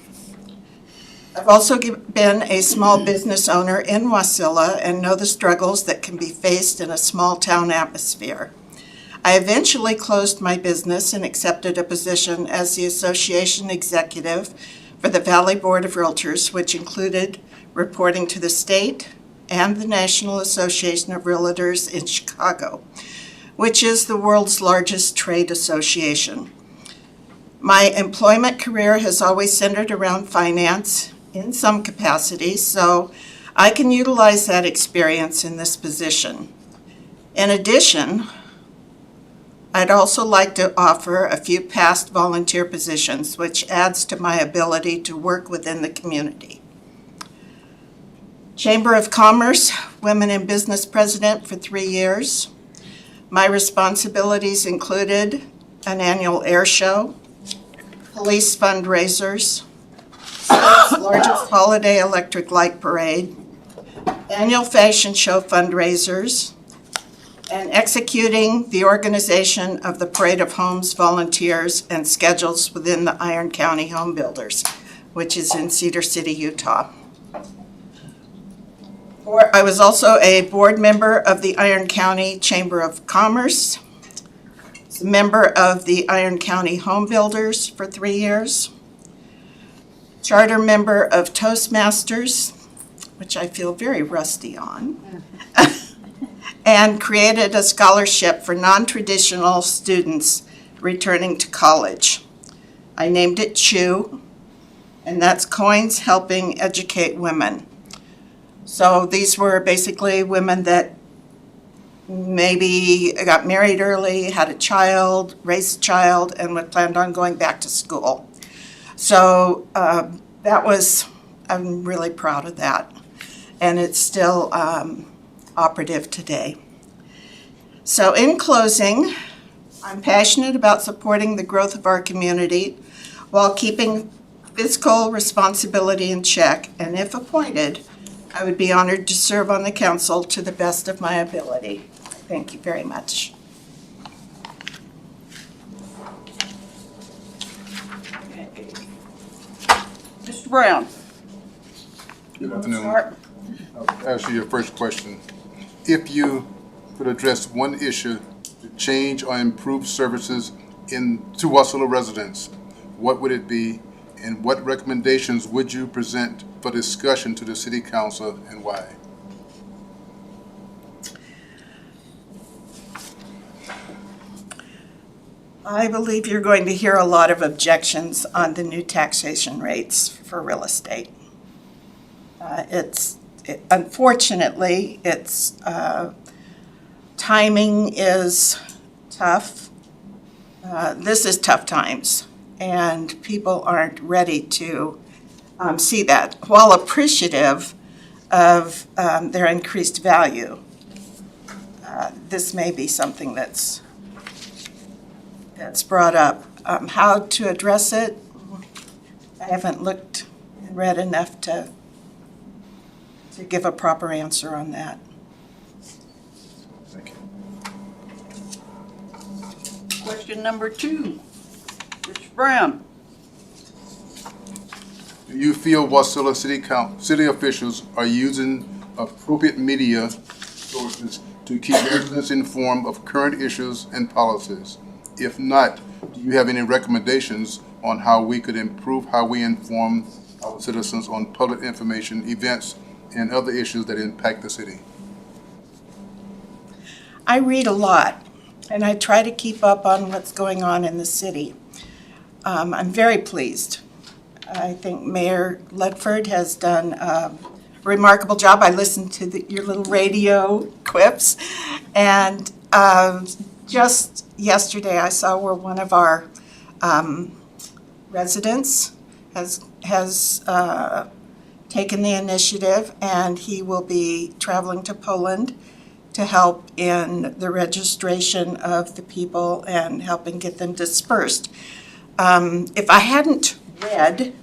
I've also been a small business owner in Wasilla and know the struggles that can be faced in a small town atmosphere. I eventually closed my business and accepted a position as the association executive for the Valley Board of Realtors, which included reporting to the state and the National Association of Realtors in Chicago, which is the world's largest trade association. My employment career has always centered around finance in some capacity, so I can utilize that experience in this position. In addition, I'd also like to offer a few past volunteer positions, which adds to my ability to work within the community. Chamber of Commerce Women in Business President for 3 years. My responsibilities included an annual air show, police fundraisers, state's largest holiday electric light parade, annual fashion show fundraisers, and executing the organization of the Parade of Homes volunteers and schedules within the Iron County Home Builders, which is in Cedar City, Utah. I was also a board member of the Iron County Chamber of Commerce, a member of the Iron County Home Builders for 3 years, charter member of Toastmasters, which I feel very rusty on, and created a scholarship for non-traditional students returning to college. I named it CHEW, and that's Coins Helping Educate Women. So these were basically women that maybe got married early, had a child, raised a child, and had planned on going back to school. So I'm really proud of that. And it's still operative today. So in closing, I'm passionate about supporting the growth of our community while keeping fiscal responsibility in check, and if appointed, I would be honored to serve on the council to the best of my ability. Thank you very much. Mr. Brown. Good afternoon. Start. I'll ask you your first question. If you could address one issue to change or improve services to Wasilla residents, what would it be, and what recommendations would you present for discussion to the City Council, and why? I believe you're going to hear a lot of objections on the new taxation rates for real estate. Unfortunately, timing is tough. This is tough times, and people aren't ready to see that. While appreciative of their increased value, this may be something that's brought up. How to address it, I haven't looked and read enough to give a proper answer on that. Thank you. Question number 2, Mr. Brown. Do you feel Wasilla city officials are using appropriate media sources to keep residents informed of current issues and policies? If not, do you have any recommendations on how we could improve how we inform our citizens on public information, events, and other issues that impact the city? I read a lot, and I try to keep up on what's going on in the city. I'm very pleased. I think Mayor Ledford has done a remarkable job. I listened to your little radio quips, and just yesterday I saw where one of our residents has taken the initiative, and he will be traveling to Poland to help in the registration of the people and helping get them dispersed. If I hadn't read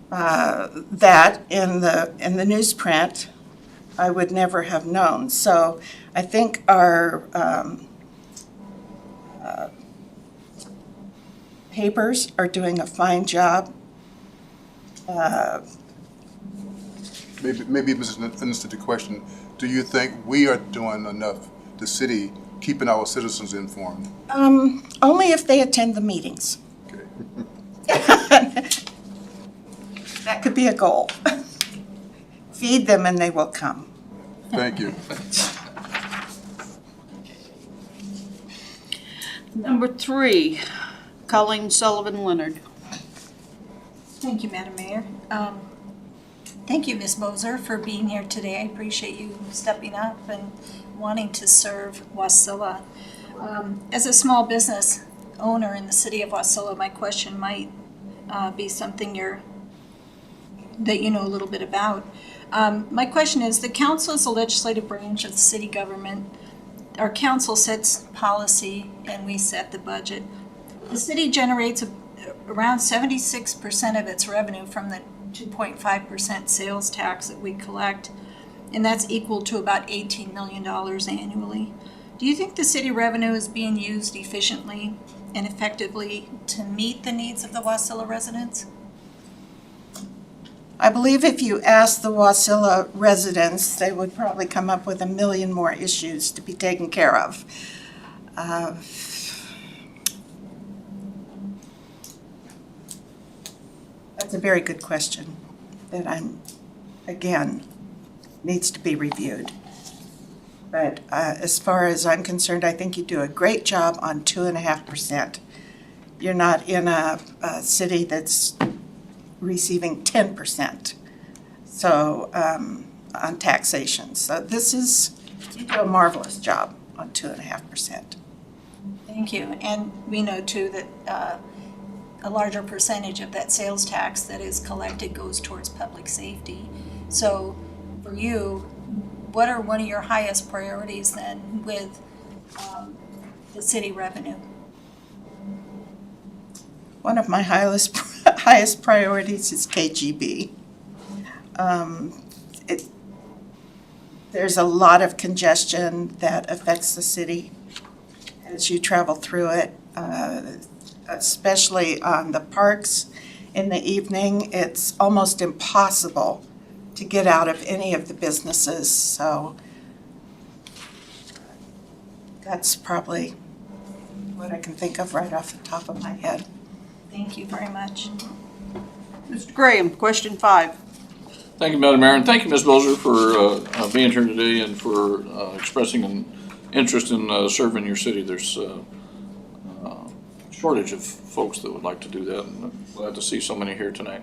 that in the newsprint, I would never have known. So I think our papers are doing a fine job. Maybe misunderstood the question. Do you think we are doing enough, the city, keeping our citizens informed? Only if they attend the meetings. Okay. That could be a goal. Feed them and they will come. Thank you. Number 3, Colleen Sullivan Leonard. Thank you, Madam Mayor. Thank you, Ms. Moser, for being here today. I appreciate you stepping up and wanting to serve Wasilla. As a small business owner in the city of Wasilla, my question might be something that you know a little bit about. My question is, the council is the legislative branch of the city government. Our council sets policy and we set the budget. The city generates around 76% of its revenue from the 2.5% sales tax that we collect, and that's equal to about $18 million annually. Do you think the city revenue is being used efficiently and effectively to meet the needs of the Wasilla residents? I believe if you ask the Wasilla residents, they would probably come up with 1 million more issues to be taken care of. That's a very good question that again, needs to be reviewed. But as far as I'm concerned, I think you do a great job on 2.5%. You're not in a city that's receiving 10%. So on taxation. So you do a marvelous job on 2.5%. Thank you. And we know too that a larger percentage of that sales tax that is collected goes towards public safety. So for you, what are one of your highest priorities then with the city revenue? One of my highest priorities is KGB. There's a lot of congestion that affects the city as you travel through it, especially on the parks in the evening. It's almost impossible to get out of any of the businesses, so that's probably what I can think of right off the top of my head. Thank you very much. Mr. Graham, question 5. Thank you, Madam Mayor, and thank you, Ms. Bozer, for being here today and for expressing an interest in serving your city. There's a shortage of folks that would like to do that, and I'm glad to see so many here tonight.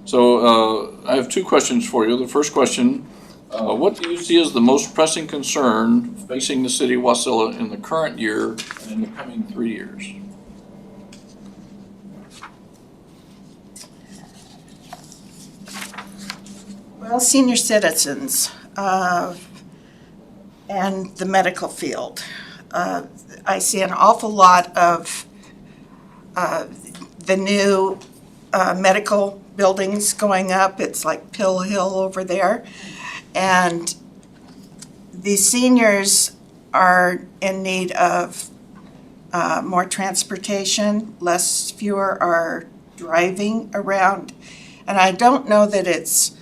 So I have 2 questions for you. The first question, what do you see as the most pressing concern facing the city of Wasilla in the current year and in the coming 3 years? Well, senior citizens and the medical field. I see an awful lot of the new medical buildings going up. It's like Pill Hill over there. And the seniors are in need of more transportation, fewer are driving around. And I don't know that it's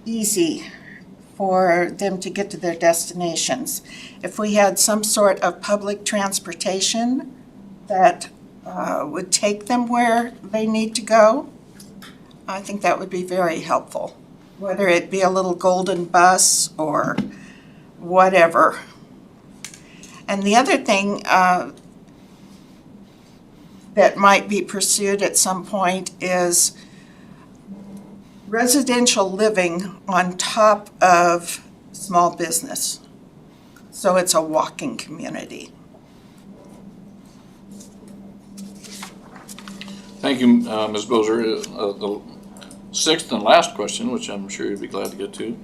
easy for them to get to their destinations. If we had some sort of public transportation that would take them where they need to go, I think that would be very helpful, whether it be a little golden bus or whatever. And the other thing that might be pursued at some point is residential living on top of small business. So it's a walking community. Thank you, Ms. Bozer. The 6th and last question, which I'm sure you'd be glad to get to.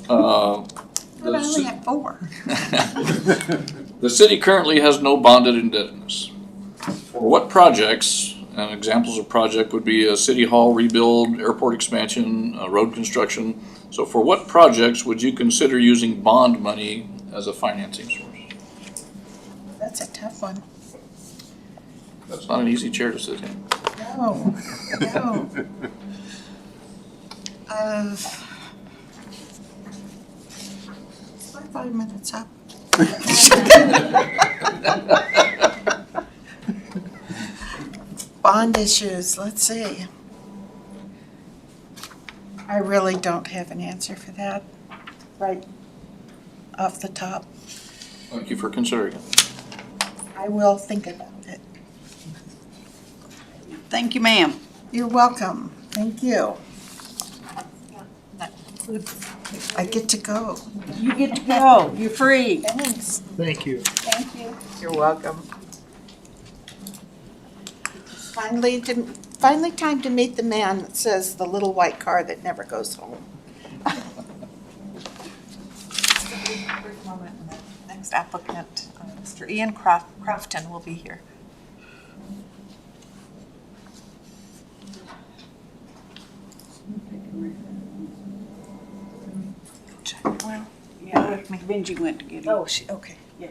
But I only have 4. The city currently has no bonded indebtedness. For what projects, and examples of project would be a city hall rebuild, airport expansion, road construction. So for what projects would you consider using bond money as a financing source? That's a tough one. That's not an easy chair to sit in. No, no. Is my 5 minutes up? Bond issues, let's see. I really don't have an answer for that right off the top. Thank you for considering it. I will think about it. Thank you, ma'am. You're welcome. Thank you. I get to go. You get to go. You're free. Thanks. Thank you. Thank you. You're welcome. Finally time to meet the man that says the little white car that never goes home. next applicant, Mr. Ian Crafton, will be here. Well, Yeah, Benji went to get him. oh, okay. Yeah.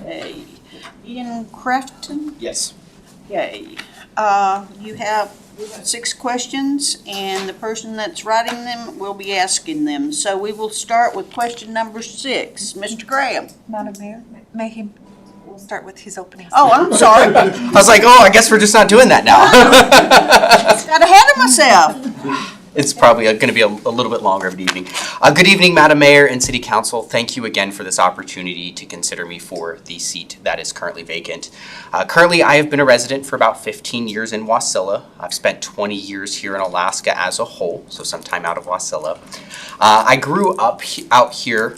Okay. Ian Crafton? Yes. Okay. You have 6 questions, and the person that's writing them will be asking them. So we will start with question number 6. Mr. Graham? Madam Mayor, we'll start with his opening. Oh, I'm sorry. I was like, oh, I guess we're just not doing that now. Got ahead of myself. It's probably going to be a little bit longer of an evening. Good evening, Madam Mayor and City Council. Thank you again for this opportunity to consider me for the seat that is currently vacant. Currently, I have been a resident for about 15 years in Wasilla. I've spent 20 years here in Alaska as a whole, so some time out of Wasilla. I grew up out here,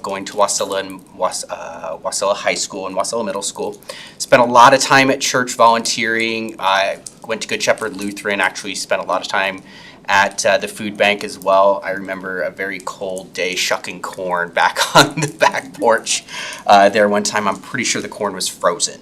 going to Wasilla and Wasilla High School and Wasilla Middle School. Spent a lot of time at church volunteering. I went to Good Shepherd Lutheran, actually spent a lot of time at the food bank as well. I remember a very cold day shucking corn back on the back porch there one time. I'm pretty sure the corn was frozen.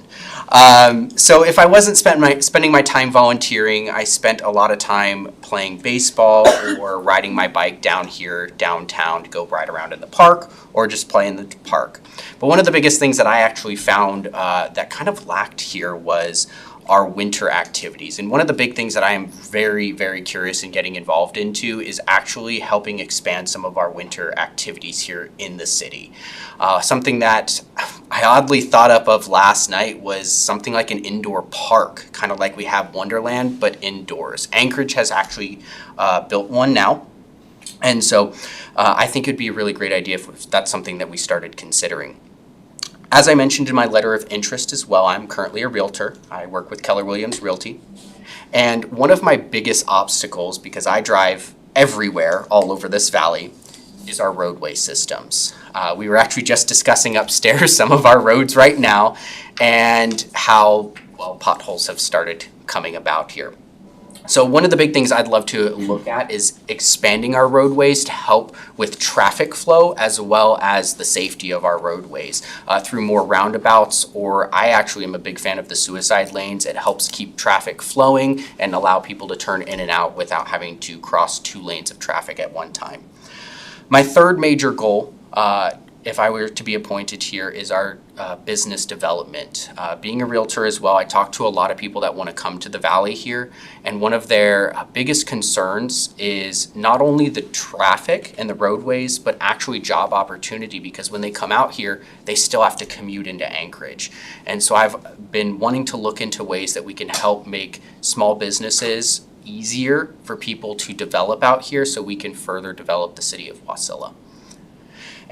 So if I wasn't spending my time volunteering, I spent a lot of time playing baseball or riding my bike down here downtown to go ride around in the park or just play in the park. But one of the biggest things that I actually found that kind of lacked here was our winter activities. And one of the big things that I am very, very curious in getting involved into is actually helping expand some of our winter activities here in the city. Something that I oddly thought up of last night was something like an indoor park, kind of like we have Wonderland, but indoors. Anchorage has actually built one now. And so I think it'd be a really great idea if that's something that we started considering. As I mentioned in my letter of interest as well, I'm currently a realtor. I work with Keller Williams Realty. And one of my biggest obstacles, because I drive everywhere all over this valley, is our roadway systems. We were actually just discussing upstairs some of our roads right now and how, well, potholes have started coming about here. So one of the big things I'd love to look at is expanding our roadways to help with traffic flow as well as the safety of our roadways through more roundabouts, or I actually am a big fan of the suicide lanes. It helps keep traffic flowing and allow people to turn in and out without having to cross 2 lanes of traffic at one time. My third major goal, if I were to be appointed here, is our business development. Being a realtor as well, I talk to a lot of people that want to come to the valley here, and one of their biggest concerns is not only the traffic and the roadways, but actually job opportunity, because when they come out here, they still have to commute into Anchorage. And so I've been wanting to look into ways that we can help make small businesses easier for people to develop out here so we can further develop the city of Wasilla.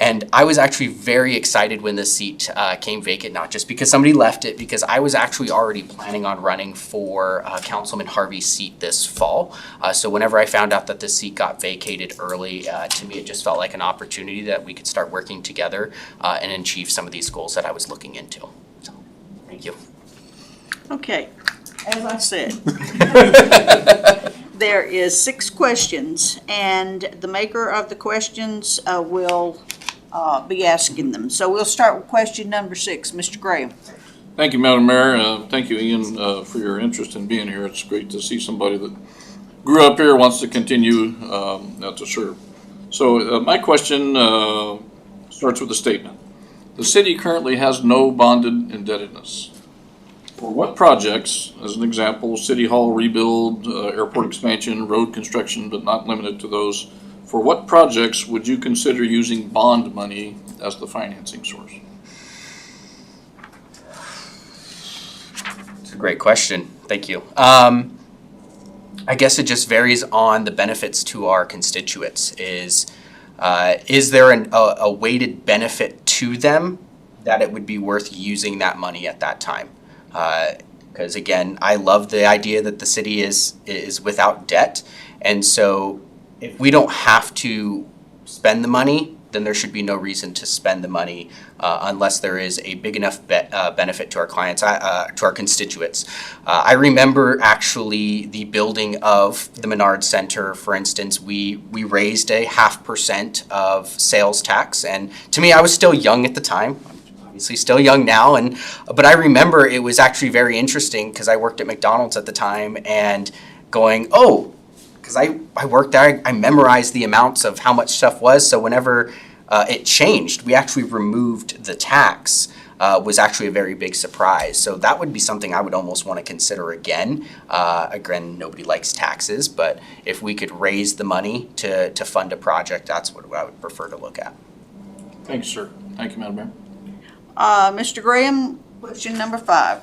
And I was actually very excited when this seat came vacant, not just because somebody left it, because I was actually already planning on running for Councilman Harvey's seat this fall. So whenever I found out that this seat got vacated early, to me it just felt like an opportunity that we could start working together and achieve some of these goals that I was looking into. So, thank you. Okay, as I said, there is 6 questions, and the maker of the questions will be asking them. So we'll start with question number 6. Mr. Graham. Thank you, Madam Mayor. Thank you, Ian, for your interest in being here. It's great to see somebody that grew up here, wants to continue to serve. So my question starts with a statement. The city currently has no bonded indebtedness. For what projects, as an example, City Hall rebuild, airport expansion, road construction, but not limited to those, for what projects would you consider using bond money as the financing source? Great question. Thank you. I guess it just varies on the benefits to our constituents. Is there a weighted benefit to them that it would be worth using that money at that time? Because again, I love the idea that the city is without debt, and so if we don't have to spend the money, then there should be no reason to spend the money unless there is a big enough benefit to our clients, to our constituents. I remember actually the building of the Menard Center, for instance, we raised a 0.5% of sales tax, and to me, I was still young at the time. I'm obviously still young now, but I remember it was actually very interesting because I worked at McDonald's at the time and going, oh, because I worked there, I memorized the amounts of how much stuff was, so whenever it changed, we actually removed the tax, was actually a very big surprise. So that would be something I would almost want to consider again. Again, nobody likes taxes, but if we could raise the money to fund a project, that's what I would prefer to look at. Thanks, sir. Thank you, Madam Mayor. Mr. Graham, question number 5.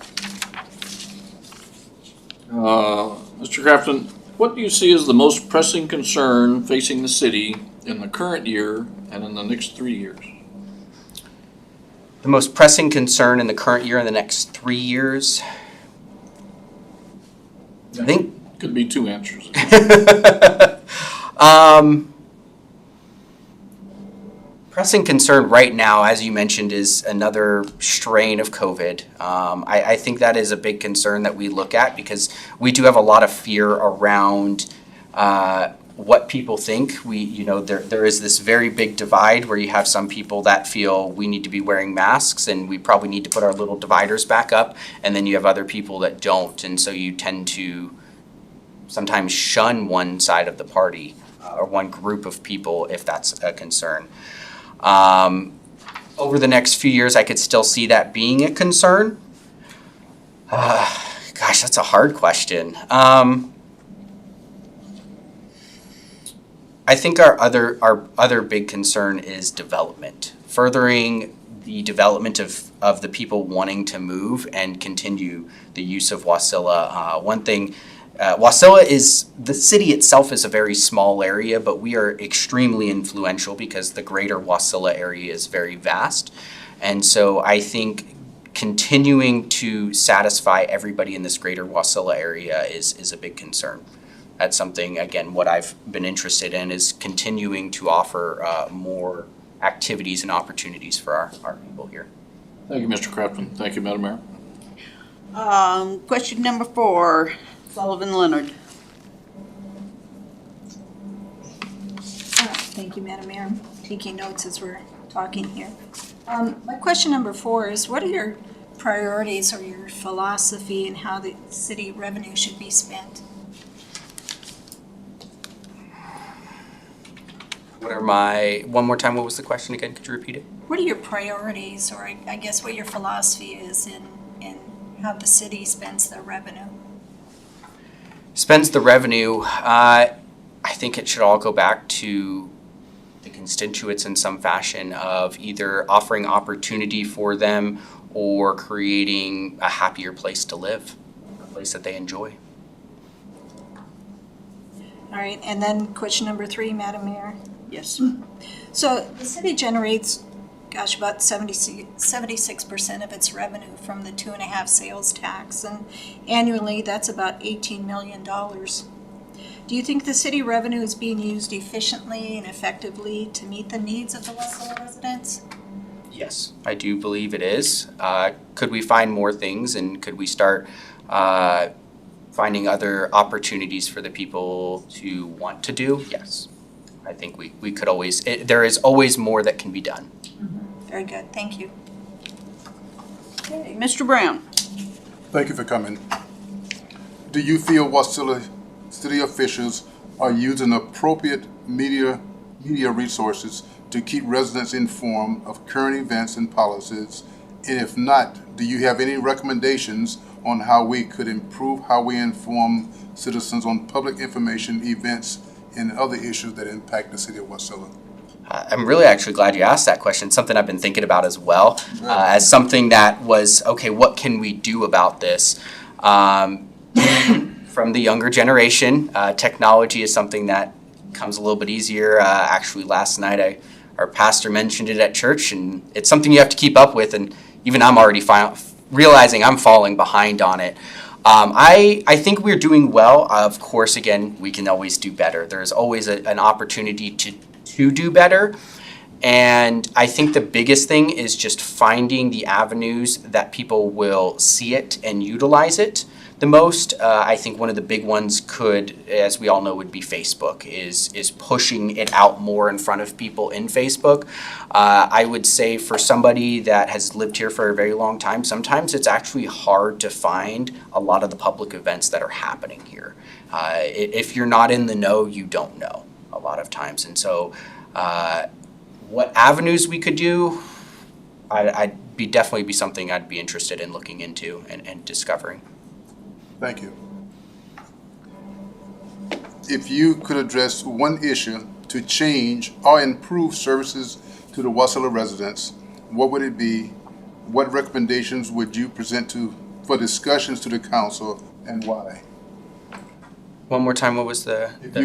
Mr. Crafton, what do you see as the most pressing concern facing the city in the current year and in the next 3 years? The most pressing concern in the current year and the next 3 years? I think Could be 2 answers. Pressing concern right now, as you mentioned, is another strain of COVID. I think that is a big concern that we look at because we do have a lot of fear around what people think. There is this very big divide where you have some people that feel we need to be wearing masks and we probably need to put our little dividers back up, and then you have other people that don't, and so you tend to sometimes shun one side of the party or one group of people if that's a concern. Over the next few years, I could still see that being a concern. Gosh, that's a hard question. I think our other big concern is development, furthering the development of the people wanting to move and continue the use of Wasilla. One thing, Wasilla is, the city itself is a very small area, but we are extremely influential because the greater Wasilla area is very vast. And so I think continuing to satisfy everybody in this greater Wasilla area is a big concern. That's something, again, what I've been interested in is continuing to offer more activities and opportunities for our people here. Thank you, Mr. Crafton. Thank you, Madam Mayor. Question number 4, Sullivan Leonard. Thank you, Madam Mayor. I'm taking notes as we're talking here. My question number 4 is, what are your priorities or your philosophy in how the city revenue should be spent? One more time, what was the question again? Could you repeat it? What are your priorities, or I guess what your philosophy is in how the city spends their revenue? Spends the revenue, I think it should all go back to the constituents in some fashion of either offering opportunity for them or creating a happier place to live, a place that they enjoy. All right, and then question number 3, Madam Mayor. Yes. So the city generates, about 76% of its revenue from the 2.5 sales tax, and annually that's about $18 million. Do you think the city revenue is being used efficiently and effectively to meet the needs of the Wasilla residents? Yes, I do believe it is. Could we find more things, and could we start finding other opportunities for the people to want to do? Yes. I think we could always, there is always more that can be done. Very good, thank you. Okay, Mr. Brown. Thank you for coming. Do you feel Wasilla city officials are using appropriate media resources to keep residents informed of current events and policies? And if not, do you have any recommendations on how we could improve how we inform citizens on public information, events, and other issues that impact the city of Wasilla? I'm really actually glad you asked that question. Something I've been thinking about as well, as something that was, okay, what can we do about this? From the younger generation, technology is something that comes a little bit easier. Actually, last night our pastor mentioned it at church, and it's something you have to keep up with, and even I'm already realizing I'm falling behind on it. I think we're doing well. Of course, again, we can always do better. There's always an opportunity to do better. And I think the biggest thing is just finding the avenues that people will see it and utilize it the most. I think one of the big ones could, as we all know, would be Facebook, is pushing it out more in front of people in Facebook. I would say for somebody that has lived here for a very long time, sometimes it's actually hard to find a lot of the public events that are happening here. If you're not in the know, you don't know a lot of times. And so what avenues we could do, I'd definitely be something I'd be interested in looking into and discovering. Thank you. If you could address one issue to change or improve services to the Wasilla residents, what would it be? What recommendations would you present for discussions to the council, and why? One more time, what was If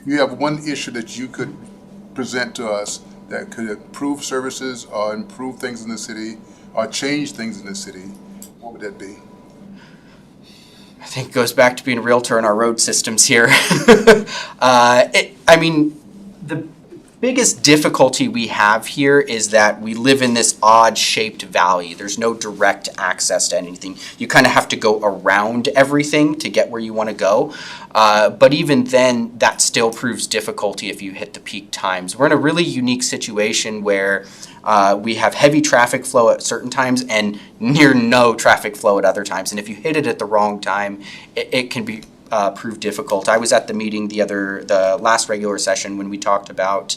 you have one issue that you could present to us that could improve services or improve things in the city or change things in the city, what would that be? I think it goes back to being a realtor in our road systems here. The biggest difficulty we have here is that we live in this odd-shaped valley. There's no direct access to anything. You kind of have to go around everything to get where you want to go. But even then, that still proves difficulty if you hit the peak times. We're in a really unique situation where we have heavy traffic flow at certain times and near no traffic flow at other times. And if you hit it at the wrong time, it can be prove difficult. I was at the meeting the last regular session when we talked about,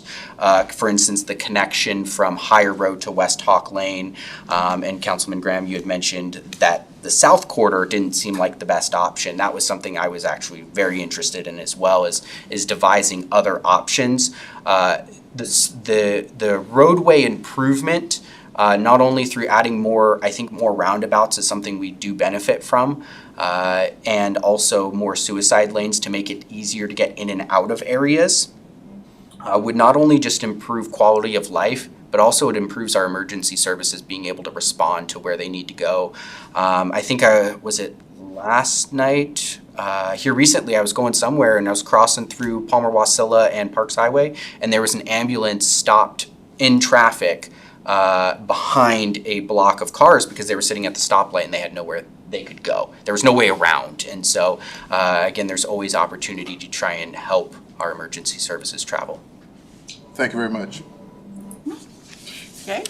for instance, the connection from Higher Road to West Hawk Lane. And Councilman Graham, you had mentioned that the south quarter didn't seem like the best option. That was something I was actually very interested in, as well as devising other options. The roadway improvement, not only through adding more roundabouts, is something we do benefit from, and also more suicide lanes to make it easier to get in and out of areas, would not only just improve quality of life, but also it improves our emergency services being able to respond to where they need to go. I think was it last night? Here recently, I was going somewhere and I was crossing through Palmer Wasilla and Parks Highway, and there was an ambulance stopped in traffic behind a block of cars because they were sitting at the stoplight and they had nowhere they could go. There was no way around. And so, again, there's always opportunity to try and help our emergency services travel. Thank you very much. Okay,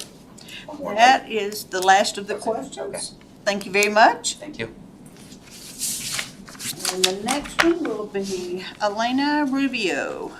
that is the last of the questions. Okay. Thank you very much. Thank you. And the next one will be Elena Rubio.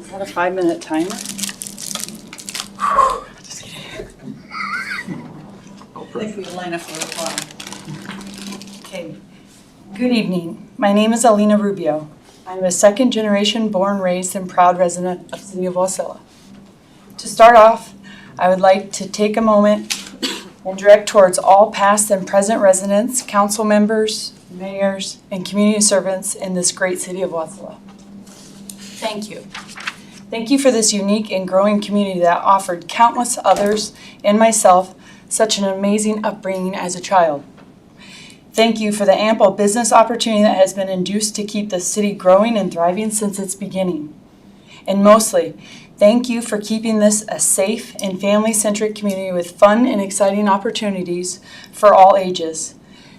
Is that a 5-minute timer? Thank you, Elena, for replying. Okay. Good evening. My name is Alina Rubio. I'm a second-generation born, raised, and proud resident of the city of Wasilla. To start off, I would like to take a moment and direct towards all past and present residents, council members, mayors, and community servants in this great city of Wasilla. Thank you. Thank you for this unique and growing community that offered countless others and myself such an amazing upbringing as a child. Thank you for the ample business opportunity that has been induced to keep the city growing and thriving since its beginning. And mostly, thank you for keeping this a safe and family-centric community with fun and exciting opportunities for all ages.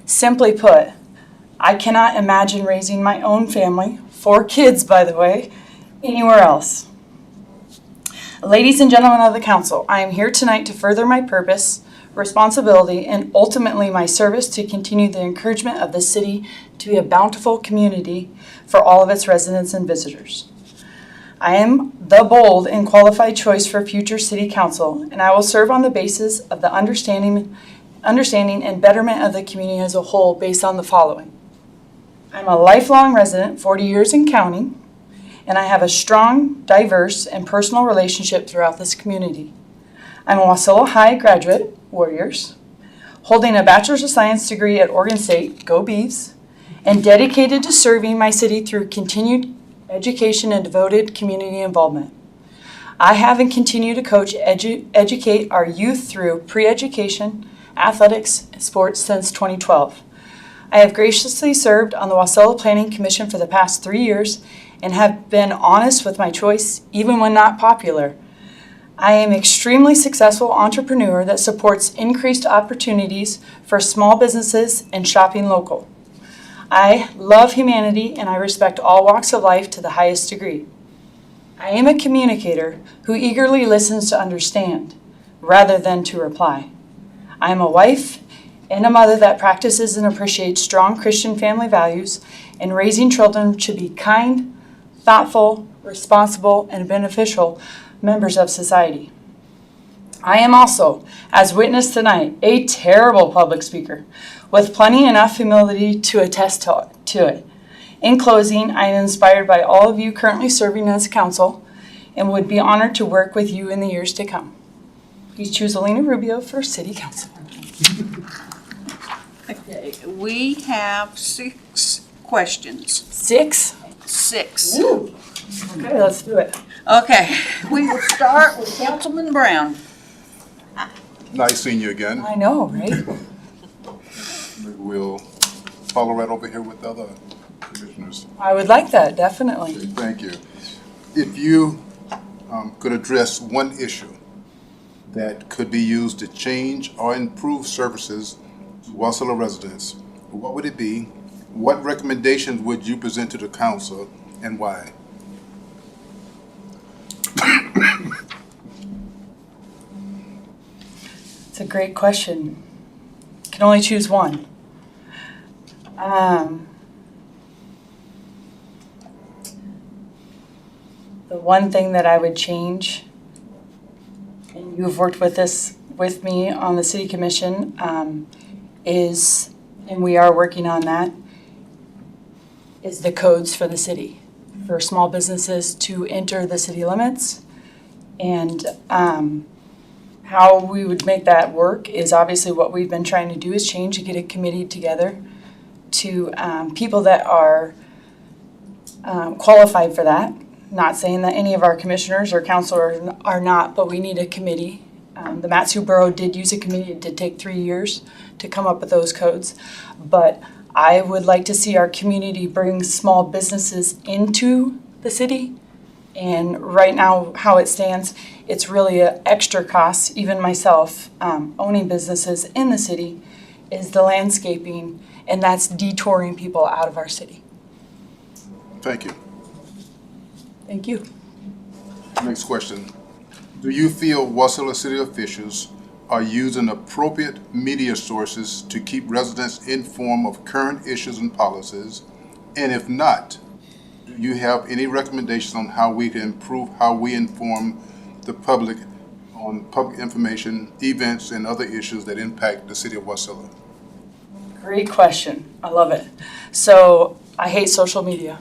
Simply put, I cannot imagine raising my own family, 4 kids by the way, anywhere else. Ladies and gentlemen of the council, I am here tonight to further my purpose, responsibility, and ultimately my service to continue the encouragement of the city to be a bountiful community for all of its residents and visitors. I am the bold and qualified choice for future city council, and I will serve on the basis of the understanding and betterment of the community as a whole based on the following. I'm a lifelong resident, 40 years and counting, and I have a strong, diverse, and personal relationship throughout this community. I'm a Wasilla High graduate, Warriors, holding a Bachelor's of Science degree at Oregon State, go Beavs, and dedicated to serving my city through continued education and devoted community involvement. I have and continue to coach, educate our youth through pre-education, athletics, and sports since 2012. I have graciously served on the Wasilla Planning Commission for the past 3 years and have been honest with my choice, even when not popular. I am an extremely successful entrepreneur that supports increased opportunities for small businesses and shopping local. I love humanity and I respect all walks of life to the highest degree. I am a communicator who eagerly listens to understand rather than to reply. I am a wife and a mother that practices and appreciates strong Christian family values, and raising children should be kind, thoughtful, responsible, and beneficial members of society. I am also, as witnessed tonight, a terrible public speaker with plenty enough humility to attest to it. In closing, I am inspired by all of you currently serving as council and would be honored to work with you in the years to come. Please choose Alina Rubio for City Council. Okay, we have 6 questions. 6? 6. Ooh. Okay, let's do it. Okay, we will start with Councilman Brown. Nice seeing you again. I know, right? We'll follow right over here with the other commissioners. I would like that, definitely. Okay, thank you. If you could address one issue that could be used to change or improve services to Wasilla residents, what would it be? What recommendations would you present to the council and why? It's a great question. Can only choose one. The one thing that I would change, and you've worked with this with me on the city commission, is, and we are working on that, is the codes for the city, for small businesses to enter the city limits. And how we would make that work is obviously what we've been trying to do is change to get a committee together to people that are qualified for that. Not saying that any of our commissioners or councilors are not, but we need a committee. The Matsu Borough did use a committee. It did take 3 years to come up with those codes. But I would like to see our community bring small businesses into the city. And right now, how it stands, it's really an extra cost. Even myself, owning businesses in the city, is the landscaping, and that's detouring people out of our city. Thank you. Thank you. Next question. Do you feel Wasilla City officials are using appropriate media sources to keep residents informed of current issues and policies? And if not, do you have any recommendations on how we can improve how we inform the public on public information, events, and other issues that impact the city of Wasilla? Great question. I love it. So I hate social media,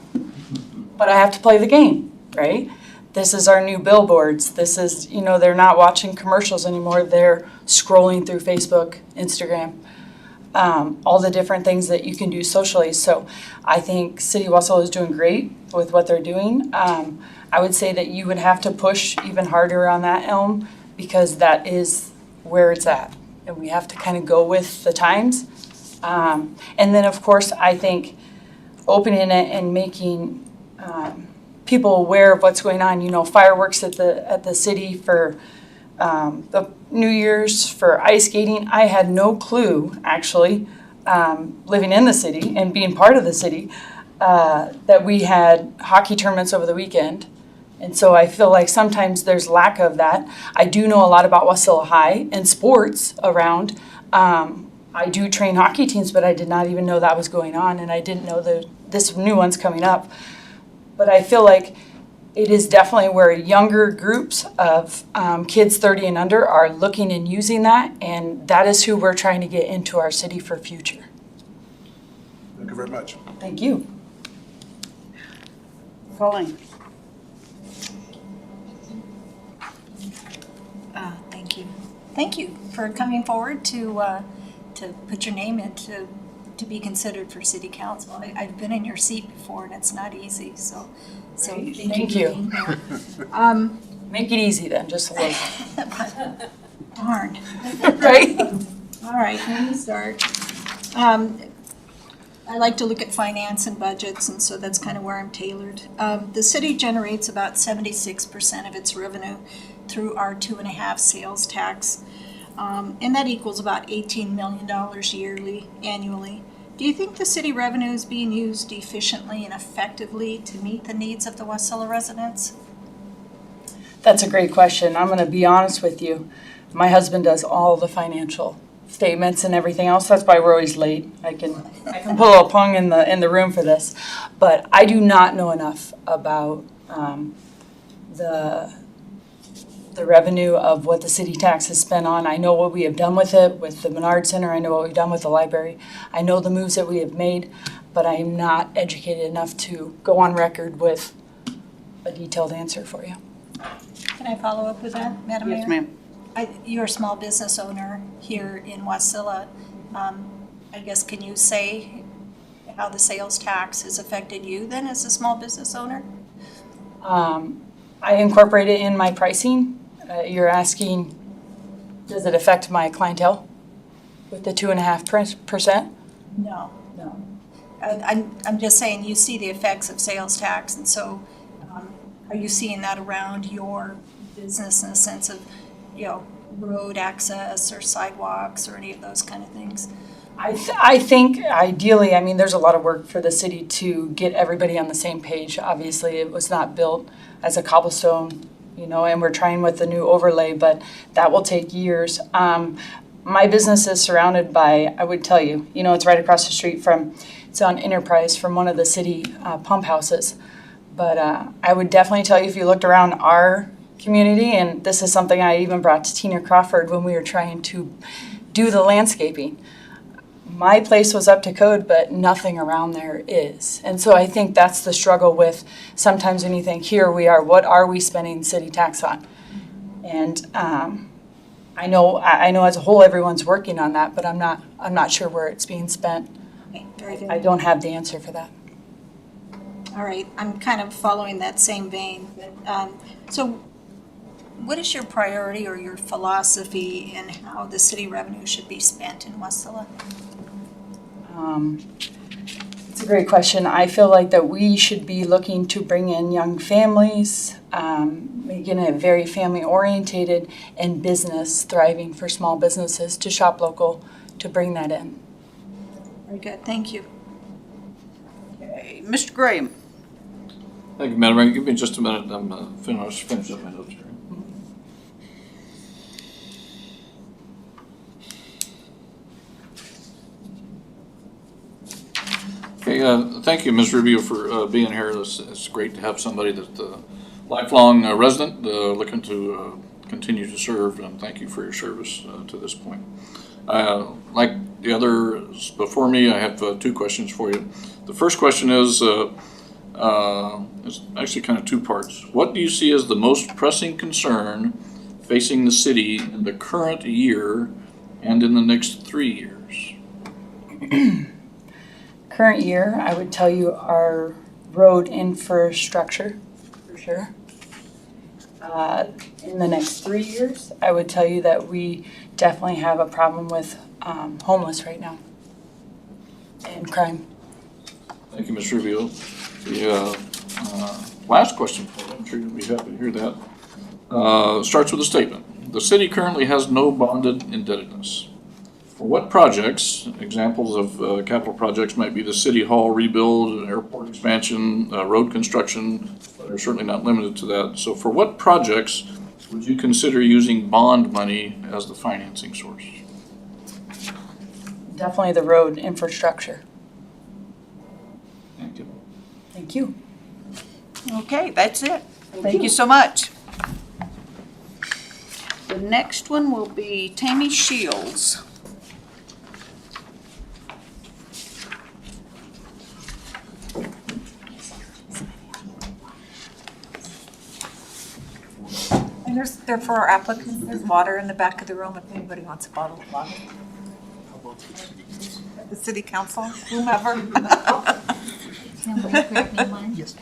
but I have to play the game, right? This is our new billboards. This is, they're not watching commercials anymore. They're scrolling through Facebook, Instagram, all the different things that you can do socially. So I think City of Wasilla is doing great with what they're doing. I would say that you would have to push even harder on that elm because that is where it's at. And we have to kind of go with the times And then, of course, I think opening it and making people aware of what's going on, you know, fireworks at the city for the New Year's, for ice skating. I had no clue, actually, living in the city and being part of the city, that we had hockey tournaments over the weekend. And so I feel like sometimes there's lack of that. I do know a lot about Wasilla High and sports around. I do train hockey teams, but I did not even know that was going on, and I didn't know this new one's coming up. But I feel like it is definitely where younger groups of kids 30 and under are looking and using that, and that is who we're trying to get into our city for future. Thank you very much. Thank you. Colleen? Thank you. Thank you for coming forward to put your name in to be considered for city council. I've been in your seat before and it's not easy, so Thank you. Make it easy then, just a little. Darn. Right? All right, let me start. I like to look at finance and budgets, and so that's kind of where I'm tailored. The city generates about 76% of its revenue through our 2.5 sales tax, and that equals about $18 million annually. Do you think the city revenue is being used efficiently and effectively to meet the needs of the Wasilla residents? That's a great question. I'm going to be honest with you. My husband does all the financial statements and everything else. That's why we're always late. I can pull a pung in the room for this, but I do not know enough about the revenue of what the city tax has spent on. I know what we have done with it, with the Menard Center. I know what we've done with the library. I know the moves that we have made, but I am not educated enough to go on record with a detailed answer for you. Can I follow up with that, Madam Mayor? Yes, ma'am. You're a small business owner here in Wasilla. I guess, can you say how the sales tax has affected you then as a small business owner? I incorporate it in my pricing. You're asking, does it affect my clientele with the 2.5%? No. I'm just saying, you see the effects of sales tax, and so are you seeing that around your business in the sense of, you know, road access or sidewalks or any of those kind of things? I think ideally, I mean, there's a lot of work for the city to get everybody on the same page. Obviously, it was not built as a cobblestone, you know, and we're trying with the new overlay, but that will take years. My business is surrounded by, I would tell you, you know, it's right across the street from, it's on Enterprise from one of the city pump houses. But I would definitely tell you, if you looked around our community, and this is something I even brought to Tina Crawford when we were trying to do the landscaping. My place was up to code, but nothing around there is. And so I think that's the struggle with sometimes when you think, here we are, what are we spending city tax on? And I know as a whole everyone's working on that, but I'm not sure where it's being spent. Okay, very good. I don't have the answer for that. All right, I'm kind of following that same vein. So what is your priority or your philosophy in how the city revenue should be spent in Wasilla? It's a great question. I feel like that we should be looking to bring in young families, making it very family orientated, and business thriving for small businesses to shop local, to bring that in. Very good, thank you. Okay, Mr. Graham? Thank you, Madam Mayor. Give me just a minute. I'm finish up my notes here. Okay, thank you, Ms. Rubio, for being here. It's great to have somebody that's a lifelong resident looking to continue to serve, and thank you for your service to this point. Like the others before me, I have 2 questions for you. The first question is it's actually kind of 2 parts. What do you see as the most pressing concern facing the city in the current year and in the next 3 years? Current year, I would tell you our road infrastructure, for sure. In the next 3 years, I would tell you that we definitely have a problem with homeless right now. and crime. Thank you, Ms. Rubio. The last question, I'm sure you'll be happy to hear that, starts with a statement. The city currently has no bonded indebtedness. For what projects, examples of capital projects might be the city hall rebuild, airport expansion, road construction, but they're certainly not limited to that. So for what projects would you consider using bond money as the financing source? Definitely the road infrastructure. Thank you. Thank you. Okay, that's it. Thank you so much. The next one will be Tammy Shields. And there for our applicants, there's water in the back of the room if anybody wants a bottle of water. The city council, whomever. Yes.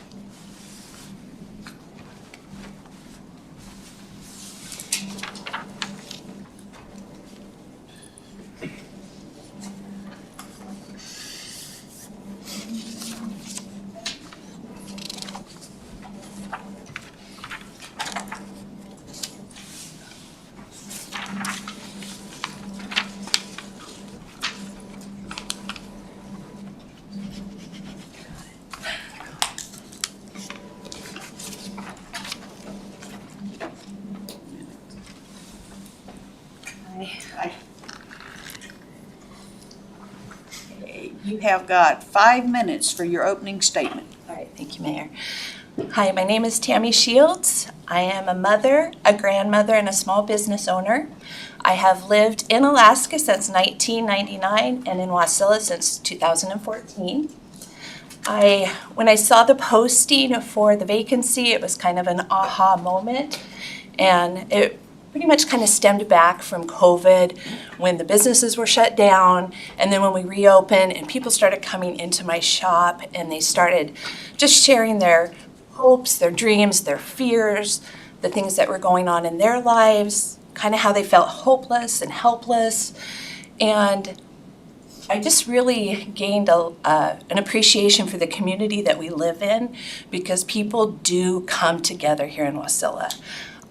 You have got 5 minutes for your opening statement. All right, thank you, Mayor. Hi, my name is Tammy Shields. I am a mother, a grandmother, and a small business owner. I have lived in Alaska since 1999 and in Wasilla since 2014. When I saw the posting for the vacancy, it was kind of an aha moment, and it pretty much kind of stemmed back from COVID when the businesses were shut down, and then when we reopened and people started coming into my shop and they started just sharing their hopes, their dreams, their fears, the things that were going on in their lives, kind of how they felt hopeless and helpless. And I just really gained an appreciation for the community that we live in, because people do come together here in Wasilla.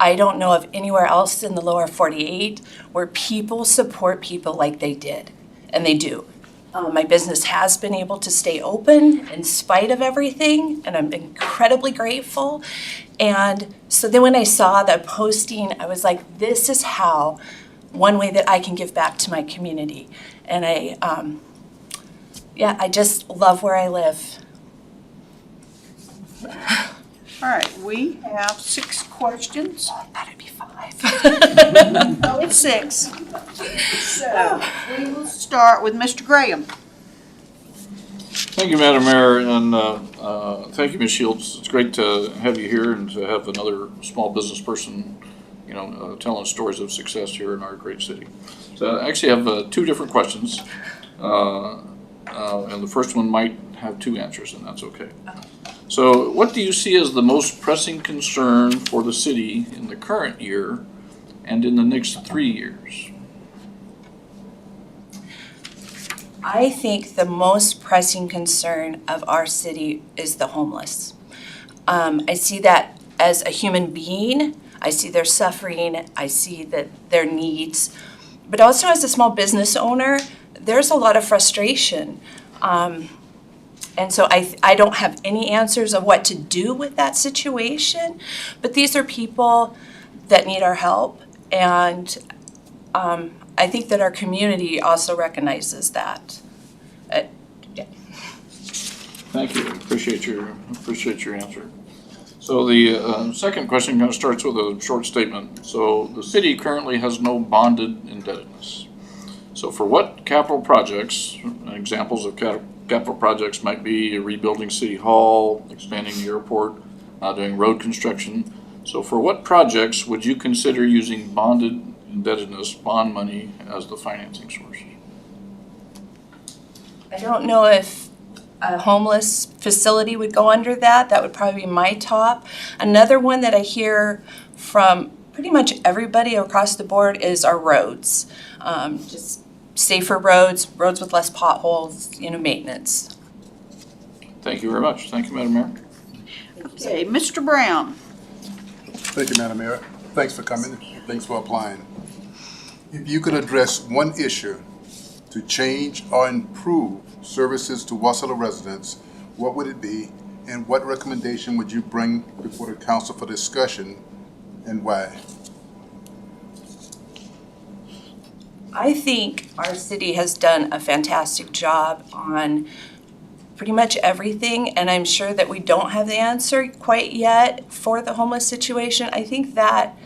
I don't know of anywhere else in the lower 48 where people support people like they did, and they do. My business has been able to stay open in spite of everything, and I'm incredibly grateful. And so then when I saw that posting, I was like, this is how, one way that I can give back to my community. And I just love where I live. All right, we have 6 questions. I thought it'd be 5. No, it's 6. So we will start with Mr. Graham. Thank you, Madam Mayor, and thank you, Ms. Shields. It's great to have you here and to have another small business person, telling stories of success here in our great city. So I actually have 2 different questions, and the first one might have 2 answers, and that's okay. So what do you see as the most pressing concern for the city in the current year and in the next 3 years? I think the most pressing concern of our city is the homeless. I see that as a human being. I see their suffering. I see their needs. But also as a small business owner, there's a lot of frustration. And so I don't have any answers of what to do with that situation, but these are people that need our help, and I think that our community also recognizes that. Yeah. Thank you. Appreciate your answer. So the second question kind of starts with a short statement. So the city currently has no bonded indebtedness. So for what capital projects, examples of capital projects might be rebuilding City Hall, expanding the airport, doing road construction. So for what projects would you consider using bonded indebtedness, bond money, as the financing source? I don't know if a homeless facility would go under that. That would probably be my top. Another one that I hear from pretty much everybody across the board is our roads. Just safer roads, roads with less potholes, maintenance. Thank you very much. Thank you, Madam Mayor. Okay, Mr. Brown. Thank you, Madam Mayor. Thanks for coming. Thanks for applying. If you could address one issue to change or improve services to Wasilla residents, what would it be, and what recommendation would you bring before the council for discussion, and why? I think our city has done a fantastic job on pretty much everything, and I'm sure that we don't have the answer quite yet for the homeless situation. I think that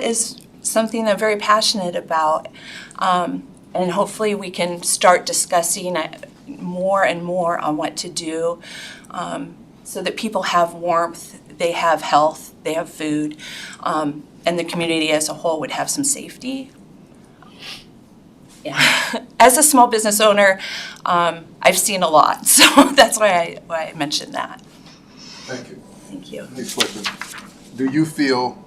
is something I'm very passionate about, and hopefully we can start discussing more and more on what to do, so that people have warmth, they have health, they have food, and the community as a whole would have some safety. Yeah. As a small business owner, I've seen a lot, so that's why I mentioned that. Thank you. Thank you. Next question. Do you feel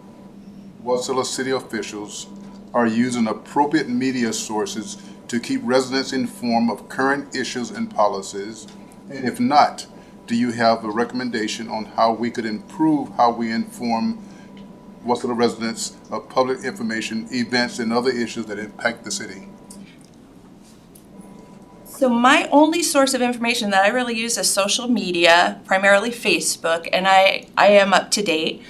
Wasilla city officials are using appropriate media sources to keep residents informed of current issues and policies? And if not, do you have a recommendation on how we could improve how we inform Wasilla residents of public information, events, and other issues that impact the city? So my only source of information that I really use is social media, primarily Facebook, and I am up to date.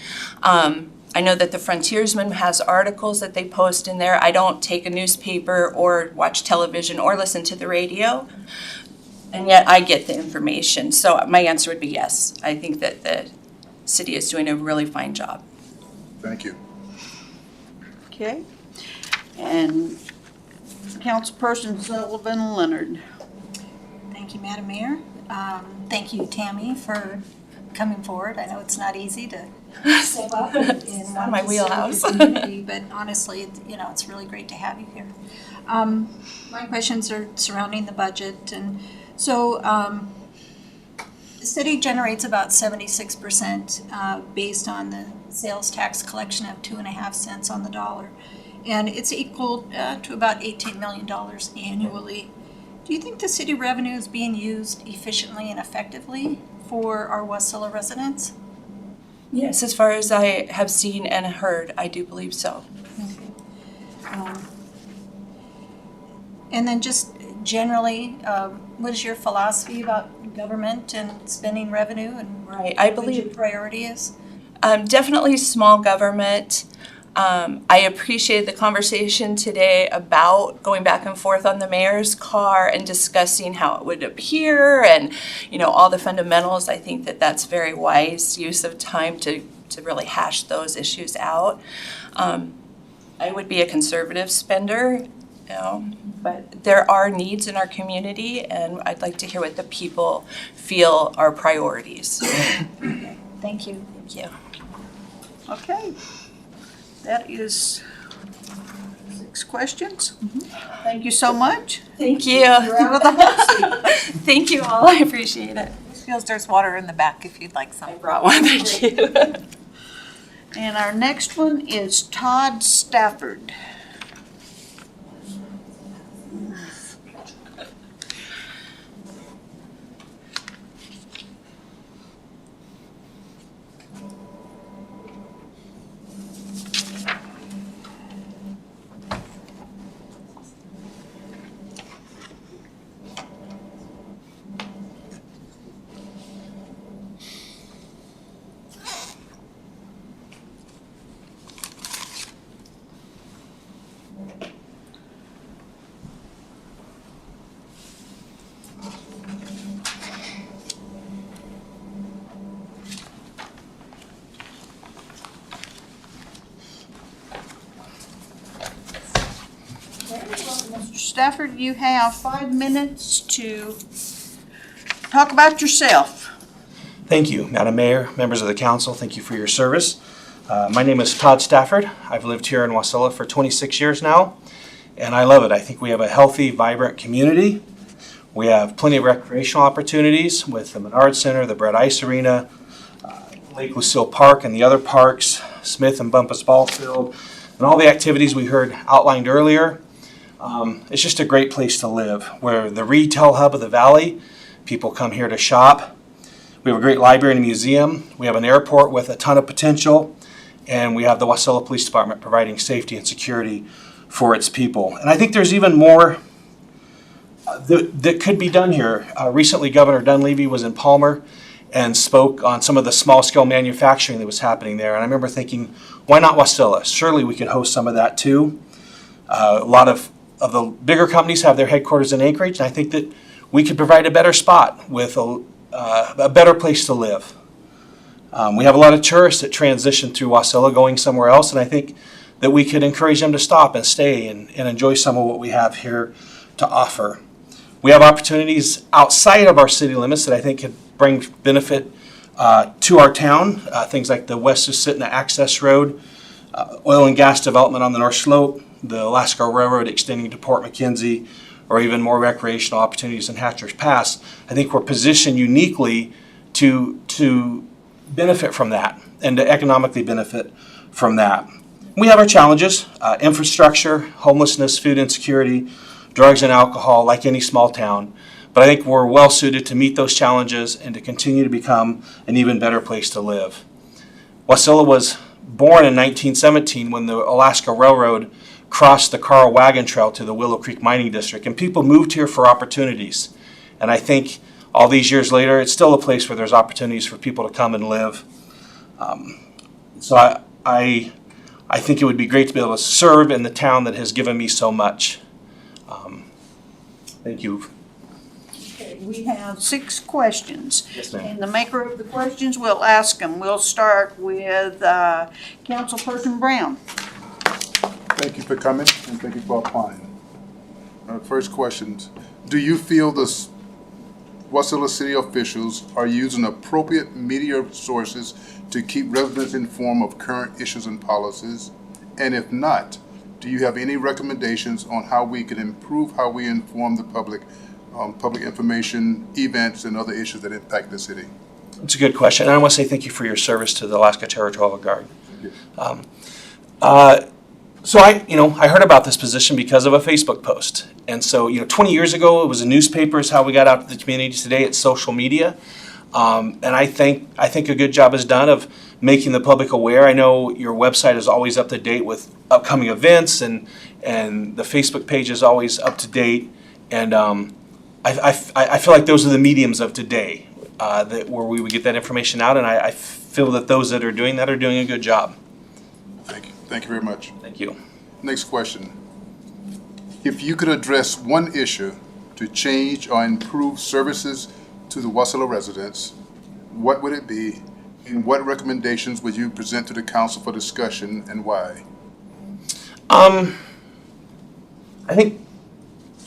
I know that the Frontiersman has articles that they post in there. I don't take a newspaper or watch television or listen to the radio, and yet I get the information. So my answer would be yes. I think that the city is doing a really fine job. Thank you. Okay. And Councilperson Sullivan Leonard. Thank you, Madam Mayor. Thank you, Tammy, for coming forward. I know it's not easy to step up in my wheelhouse. community, but honestly, it's really great to have you here. My questions are surrounding the budget, and so the city generates about 76% based on the sales tax collection of 2.5 cents on the dollar, and it's equal to about $18 million annually. Do you think the city revenue is being used efficiently and effectively for our Wasilla residents? Yes, as far as I have seen and heard, I do believe so. Okay. And then just generally, what is your philosophy about government and spending revenue, and Right, I what believe your priority is? Definitely small government. I appreciate the conversation today about going back and forth on the mayor's car and discussing how it would appear and, all the fundamentals. I think that that's very wise use of time to really hash those issues out. I would be a conservative spender, but there are needs in our community, and I'd like to hear what the people feel are priorities. Thank you. Thank you. Okay. That is 6 questions. Thank you so much. Thank you. You're out of the hot seat. Thank you all. I appreciate it. Feels there's water in the back if you'd like some. I brought one. Thank you. And our next one is Todd Stafford. Mr. Stafford, you have 5 minutes to talk about yourself. Thank you, Madam Mayor, members of the council. Thank you for your service. My name is Todd Stafford. I've lived here in Wasilla for 26 years now, and I love it. I think we have a healthy, vibrant community. We have plenty of recreational opportunities with the Menard Center, the Brett Ice Arena, Lake Lucille Park and the other parks, Smith and Bumpus Ball Field, and all the activities we heard outlined earlier. It's just a great place to live. We're the retail hub of the valley. People come here to shop. We have a great library and museum. We have an airport with a ton of potential. And we have the Wasilla Police Department providing safety and security for its people. And I think there's even more that could be done here. Recently, Governor Dunleavy was in Palmer and spoke on some of the small-scale manufacturing that was happening there. And I remember thinking, why not Wasilla? Surely we could host some of that too. A lot of the bigger companies have their headquarters in Anchorage, and I think that we could provide a better spot with a better place to live. We have a lot of tourists that transition through Wasilla going somewhere else, and I think that we could encourage them to stop and stay and enjoy some of what we have here to offer. We have opportunities outside of our city limits that I think could bring benefit to our town, things like the West Susitna Access Road, oil and gas development on the North Slope, the Alaska Railroad extending to Port McKenzie, or even more recreational opportunities in Hatcher's Pass. I think we're positioned uniquely to benefit from that and to economically benefit from that. We have our challenges, infrastructure, homelessness, food insecurity, drugs and alcohol, like any small town. But I think we're well suited to meet those challenges and to continue to become an even better place to live. Wasilla was born in 1917 when the Alaska Railroad crossed the Carl Wagon Trail to the Willow Creek Mining District, and people moved here for opportunities. And I think all these years later, it's still a place where there's opportunities for people to come and live. So I think it would be great to be able to serve in the town that has given me so much. Thank you. Okay, we have 6 questions. Yes, ma'am. And the maker of the questions, we'll ask them. We'll start with Councilperson Brown. Thank you for coming and thank you for applying. First question, do you feel the Wasilla City officials are using appropriate media sources to keep residents informed of current issues and policies? And if not, do you have any recommendations on how we can improve how we inform the public on public information, events, and other issues that impact the city? It's a good question. And I want to say thank you for your service to the Alaska Territorial Guard. So I heard about this position because of a Facebook post. And so, 20 years ago, it was a newspaper is how we got out to the community. Today, it's social media. And I think a good job is done of making the public aware. I know your website is always up to date with upcoming events, and the Facebook page is always up to date. And I feel like those are the mediums of today where we would get that information out. And I feel that those that are doing that are doing a good job. Thank you. Thank you very much. Thank you. Next question. If you could address one issue to change or improve services to the Wasilla residents, what would it be? And what recommendations would you present to the council for discussion and why?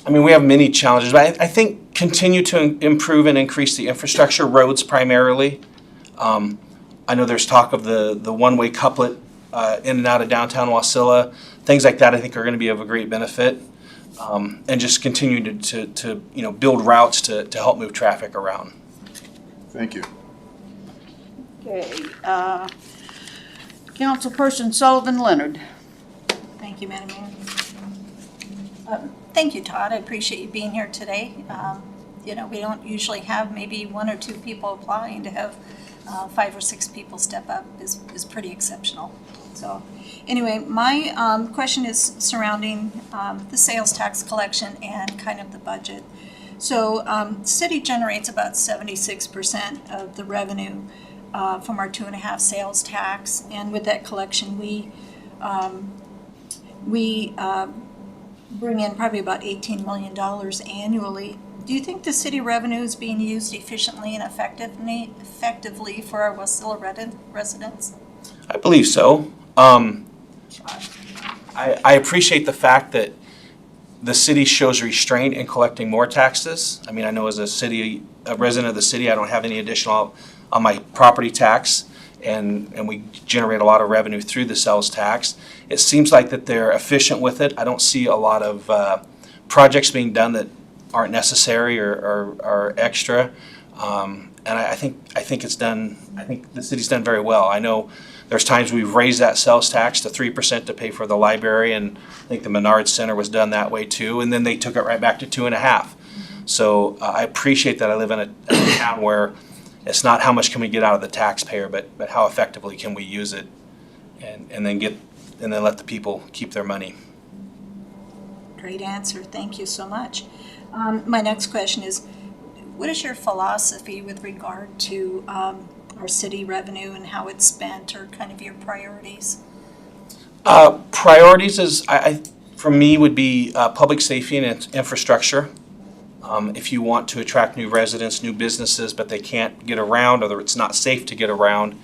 We have many challenges, but I think continue to improve and increase the infrastructure, roads primarily. I know there's talk of the one-way couplet in and out of downtown Wasilla. Things like that I think are going to be of a great benefit. And just continue to build routes to help move traffic around. Thank you. Okay, Councilperson Sullivan Leonard. Thank you, Madam Mayor. Thank you, Todd. I appreciate you being here today. We don't usually have maybe 1 or 2 people applying. To have 5 or 6 people step up is pretty exceptional. So anyway, my question is surrounding the sales tax collection and kind of the budget. So city generates about 76% of the revenue from our 2.5 sales tax, and with that collection, we bring in probably about $18 million annually. Do you think the city revenue is being used efficiently and effectively for our Wasilla residents? I believe so. I appreciate the fact that the city shows restraint in collecting more taxes. I know as a resident of the city, I don't have any additional on my property tax, and we generate a lot of revenue through the sales tax. It seems like that they're efficient with it. I don't see a lot of projects being done that aren't necessary or extra. And I think it's done. I think the city's done very well. I know there's times we've raised that sales tax to 3% to pay for the library, and I think the Menard Center was done that way too. And then they took it right back to 2.5. So I appreciate that I live in a town where it's not how much can we get out of the taxpayer, but how effectively can we use it, and then let the people keep their money. Great answer. Thank you so much. My next question is, what is your philosophy with regard to our city revenue and how it's spent, or kind of your priorities? Priorities is, for me, would be public safety and infrastructure. If you want to attract new residents, new businesses, but they can't get around, or it's not safe to get around,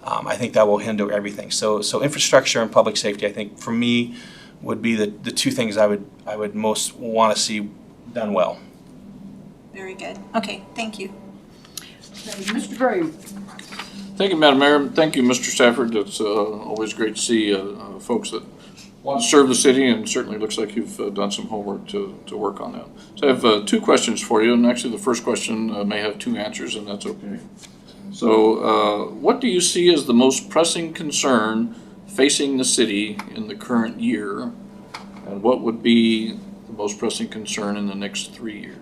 I think that will hinder everything. So infrastructure and public safety, I think, for me, would be the two things I would most want to see done well. Very good. Okay, thank you. Mr. Green. Thank you, Madam Mayor. Thank you, Mr. Stafford. It's always great to see folks that want to serve the city, and certainly looks like you've done some homework to work on that. So I have two questions for you, and actually the first question may have two answers, and that's okay. So what do you see as the most pressing concern facing the city in the current year, and what would be the most pressing concern in the next 3 years?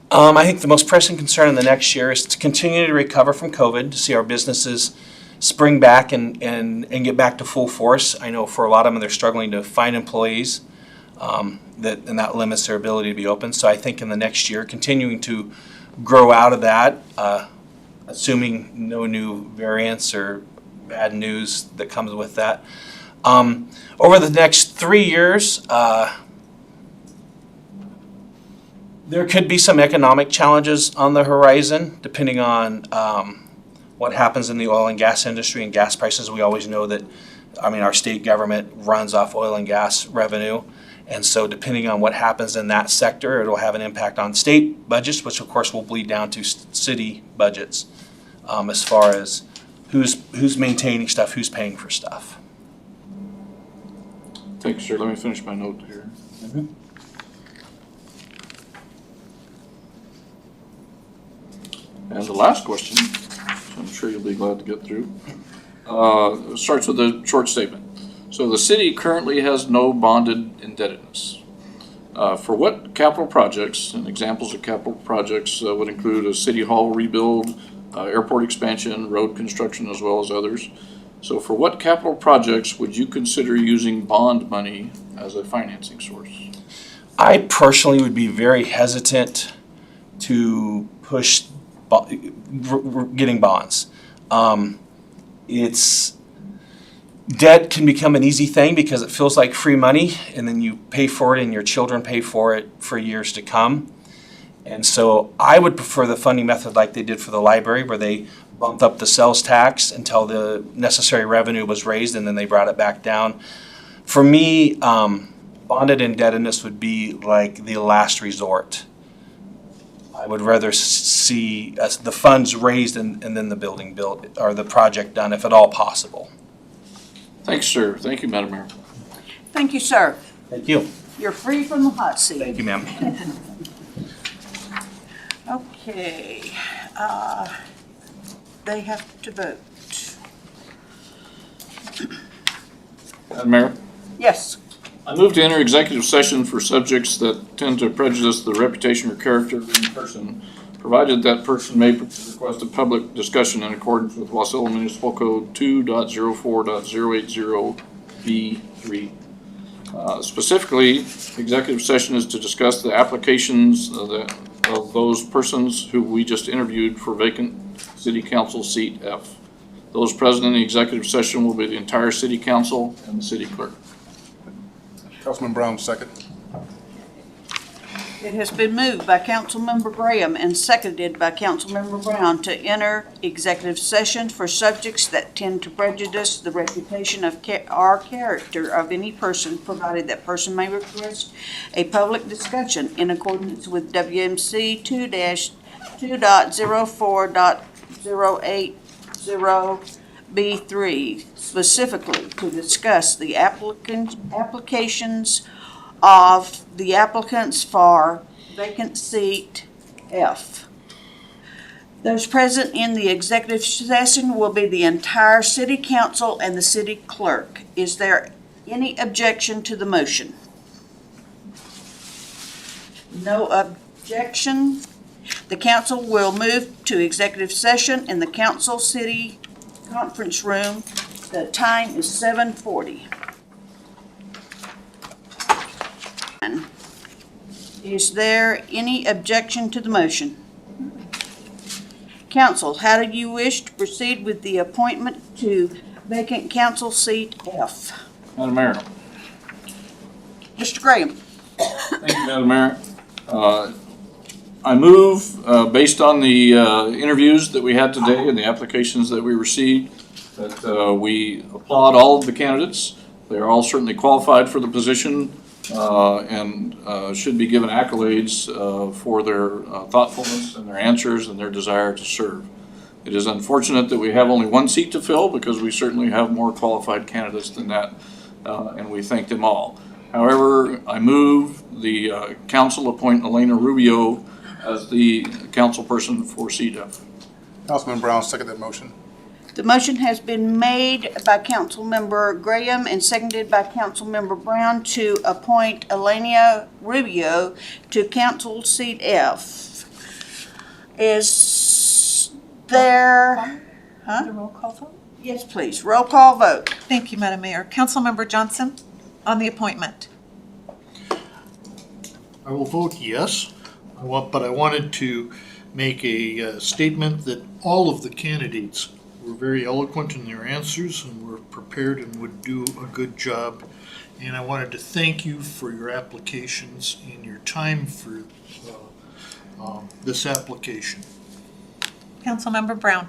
I think the most pressing concern in the next year is to continue to recover from COVID, to see our businesses spring back and get back to full force. I know for a lot of them, they're struggling to find employees, and that limits their ability to be open. So I think in the next year, continuing to grow out of that, assuming no new variants or bad news that comes with that. Over the next 3 years, there could be some economic challenges on the horizon, depending on what happens in the oil and gas industry and gas prices. We always know that, our state government runs off oil and gas revenue. And so depending on what happens in that sector, it'll have an impact on state budgets, which of course will bleed down to city budgets, as far as who's maintaining stuff, who's paying for stuff. Thanks, sir. Let me finish my note here. Mm-hmm. And the last question, which I'm sure you'll be glad to get through, starts with a short statement. So the city currently has no bonded indebtedness. For what capital projects, and examples of capital projects would include a city hall rebuild, airport expansion, road construction, as well as others. So for what capital projects would you consider using bond money as a financing source? I personally would be very hesitant to push getting bonds. Debt can become an easy thing because it feels like free money, and then you pay for it and your children pay for it for years to come. And so I would prefer the funding method like they did for the library, where they bumped up the sales tax until the necessary revenue was raised, and then they brought it back down. For me, bonded indebtedness would be like the last resort. I would rather see the funds raised and then the building built, or the project done, if at all possible. Thanks, sir. Thank you, Madam Mayor. Thank you, sir. Thank you. You're free from the hot seat. Thank you, ma'am. Okay. They have to vote. Madam Mayor, Yes. I move to enter executive session for subjects that tend to prejudice the reputation or character of any person, provided that person may request a public discussion in accordance with Wasilla Municipal Code 2.04.080B3. Specifically, executive session is to discuss the applications of those persons who we just interviewed for vacant city council seat F. Those present in the executive session will be the entire city council and the city clerk. Councilman Brown, second. It has been moved by Councilmember Graham and seconded by Councilmember Brown to enter executive session for subjects that tend to prejudice the reputation of or character of any person, provided that person may request a public discussion in accordance with WMC 2-2.04.080B3, specifically to discuss the applications of the applicants for vacant seat F. Those present in the executive session will be the entire city council and the city clerk. Is there any objection to the motion? No objection. The council will move to executive session in the council city conference room. The time is 7:40. Is there any objection to the motion? Council, how do you wish to proceed with the appointment to vacant council seat F? Madam Mayor. Mr. Graham. Thank you, Madam Mayor. I move, based on the interviews that we had today and the applications that we received, that we applaud all of the candidates. They are all certainly qualified for the position and should be given accolades for their thoughtfulness and their answers and their desire to serve. It is unfortunate that we have only one seat to fill because we certainly have more qualified candidates than that, and we thank them all. However, I move the council appoint Elena Rubio as the council person for seat F. Councilman Brown, second that motion. The motion has been made by Councilmember Graham and seconded by Councilmember Brown to appoint Elena Rubio to council seat F. Is there, The roll call vote? Yes, please. Roll call vote. Thank you, Madam Mayor. Councilmember Johnson on the appointment. I will vote yes, but I wanted to make a statement that all of the candidates were very eloquent in their answers and were prepared and would do a good job. And I wanted to thank you for your applications and your time for this application. Councilmember Brown.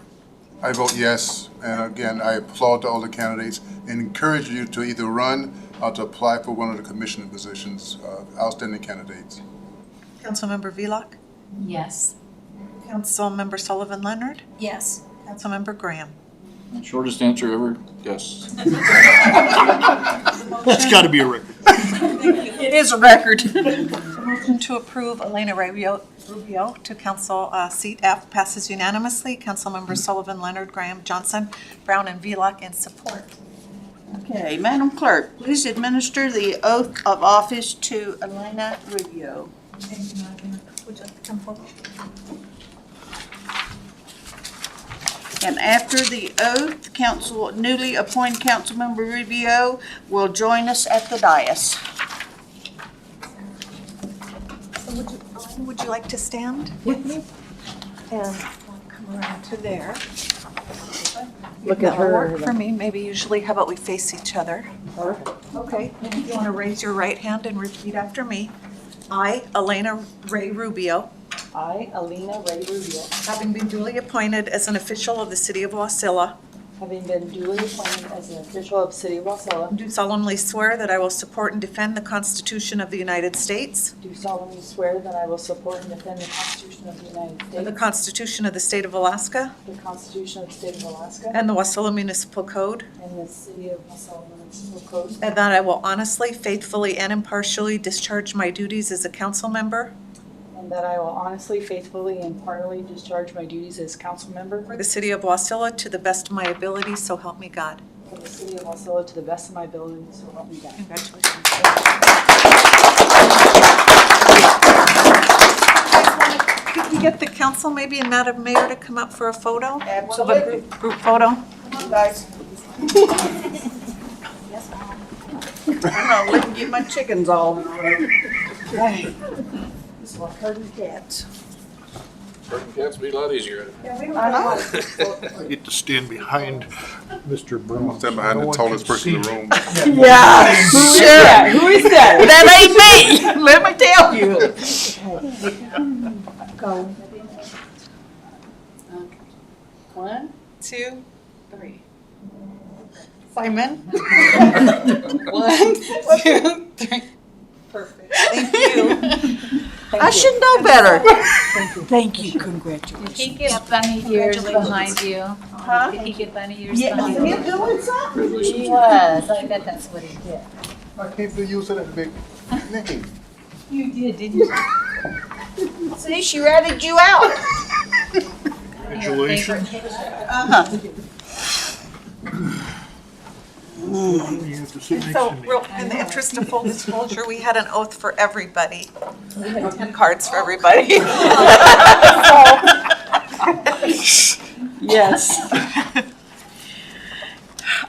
I vote yes, and again, I applaud all the candidates and encourage you to either run or to apply for one of the commissioner positions, outstanding candidates. Councilmember Vlock. Yes. Councilmember Sullivan Leonard. Yes. Councilmember Graham. Shortest answer ever, yes. It's got to be a record. It is a record. The motion to approve Elena Rubio to council seat F passes unanimously. Councilmembers Sullivan, Leonard, Graham, Johnson, Brown, and Vlock in support. Okay, Madam Clerk, please administer the oath of office to Elena Rubio. Thank you, Madam Mayor. Would you like to come forward? And after the oath, newly appointed Councilmember Rubio will join us at the dais. So would you like to stand with me? And come around to there. Look at her. Work for me, maybe usually, how about we face each other? Okay, if you want to raise your right hand and repeat after me. I, Elena Ray Rubio. I, Elena Ray Rubio, Having been duly appointed as an official of the city of Wasilla, having been duly appointed as an official of the City of Wasilla, do solemnly swear that I will support and defend the Constitution of the United States, do solemnly swear that I will support and defend the Constitution of the United and the States, Constitution of the State of Alaska, the Constitution of the State of Alaska, and the Wasilla Municipal Code, and the City of Wasilla Municipal Code, and that I will honestly, faithfully, and impartially discharge my duties as a council member and that I will honestly, faithfully, and impartially discharge my duties as council member for the city of Wasilla to the best of my ability, so help me God. for the City of Wasilla to the best of my ability, so help me God. Congratulations. Could we get the council, maybe, and Madam Mayor to come up for a photo? Absolutely. Group photo? Come on, guys. I'm gonna let me get my chickens all. Right. This is like herding cats. Herding cats would be a lot easier. I know. I get to stand behind Mr. Brown. Stand behind the tallest person in the room. Yeah, sure. Who is that? That ain't me. Let me tell you. Go. 1, 2, 3. Simon? 1, 2, 3. Perfect. Thank you. I should know better. Thank you. Congratulations. Did he get bunny ears behind you? Huh? Did he get bunny ears Yeah, behind he's you? doing something. He was. I bet that's what he did. I can't believe you said that big name. You did, didn't you? See, she ratted you out. Proclamation. You have to sit next So, to me. in the interest of full disclosure, we had an oath for everybody. We had 10 cards for everybody. Yes.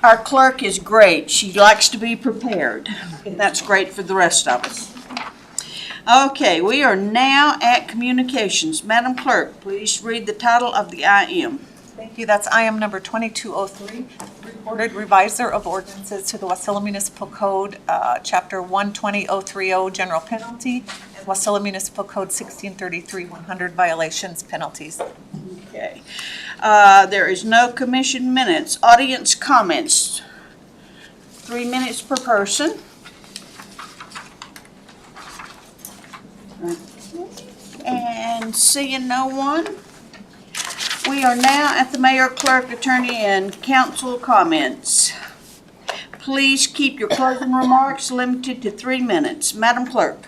Our clerk is great. She likes to be prepared. That's great for the rest of us. Okay, we are now at communications. Madam Clerk, please read the title of the IM. Thank you. That's IM number 2203, reported revisor of ordinances to the Wasilla Municipal Code, Chapter 120030, general penalty, and Wasilla Municipal Code 1633, 100 violations penalties. Okay. There is no commission minutes. Audience comments. 3 minutes per person. And seeing no one, we are now at the mayor, clerk, attorney, and council comments. Please keep your closing remarks limited to 3 minutes. Madam Clerk.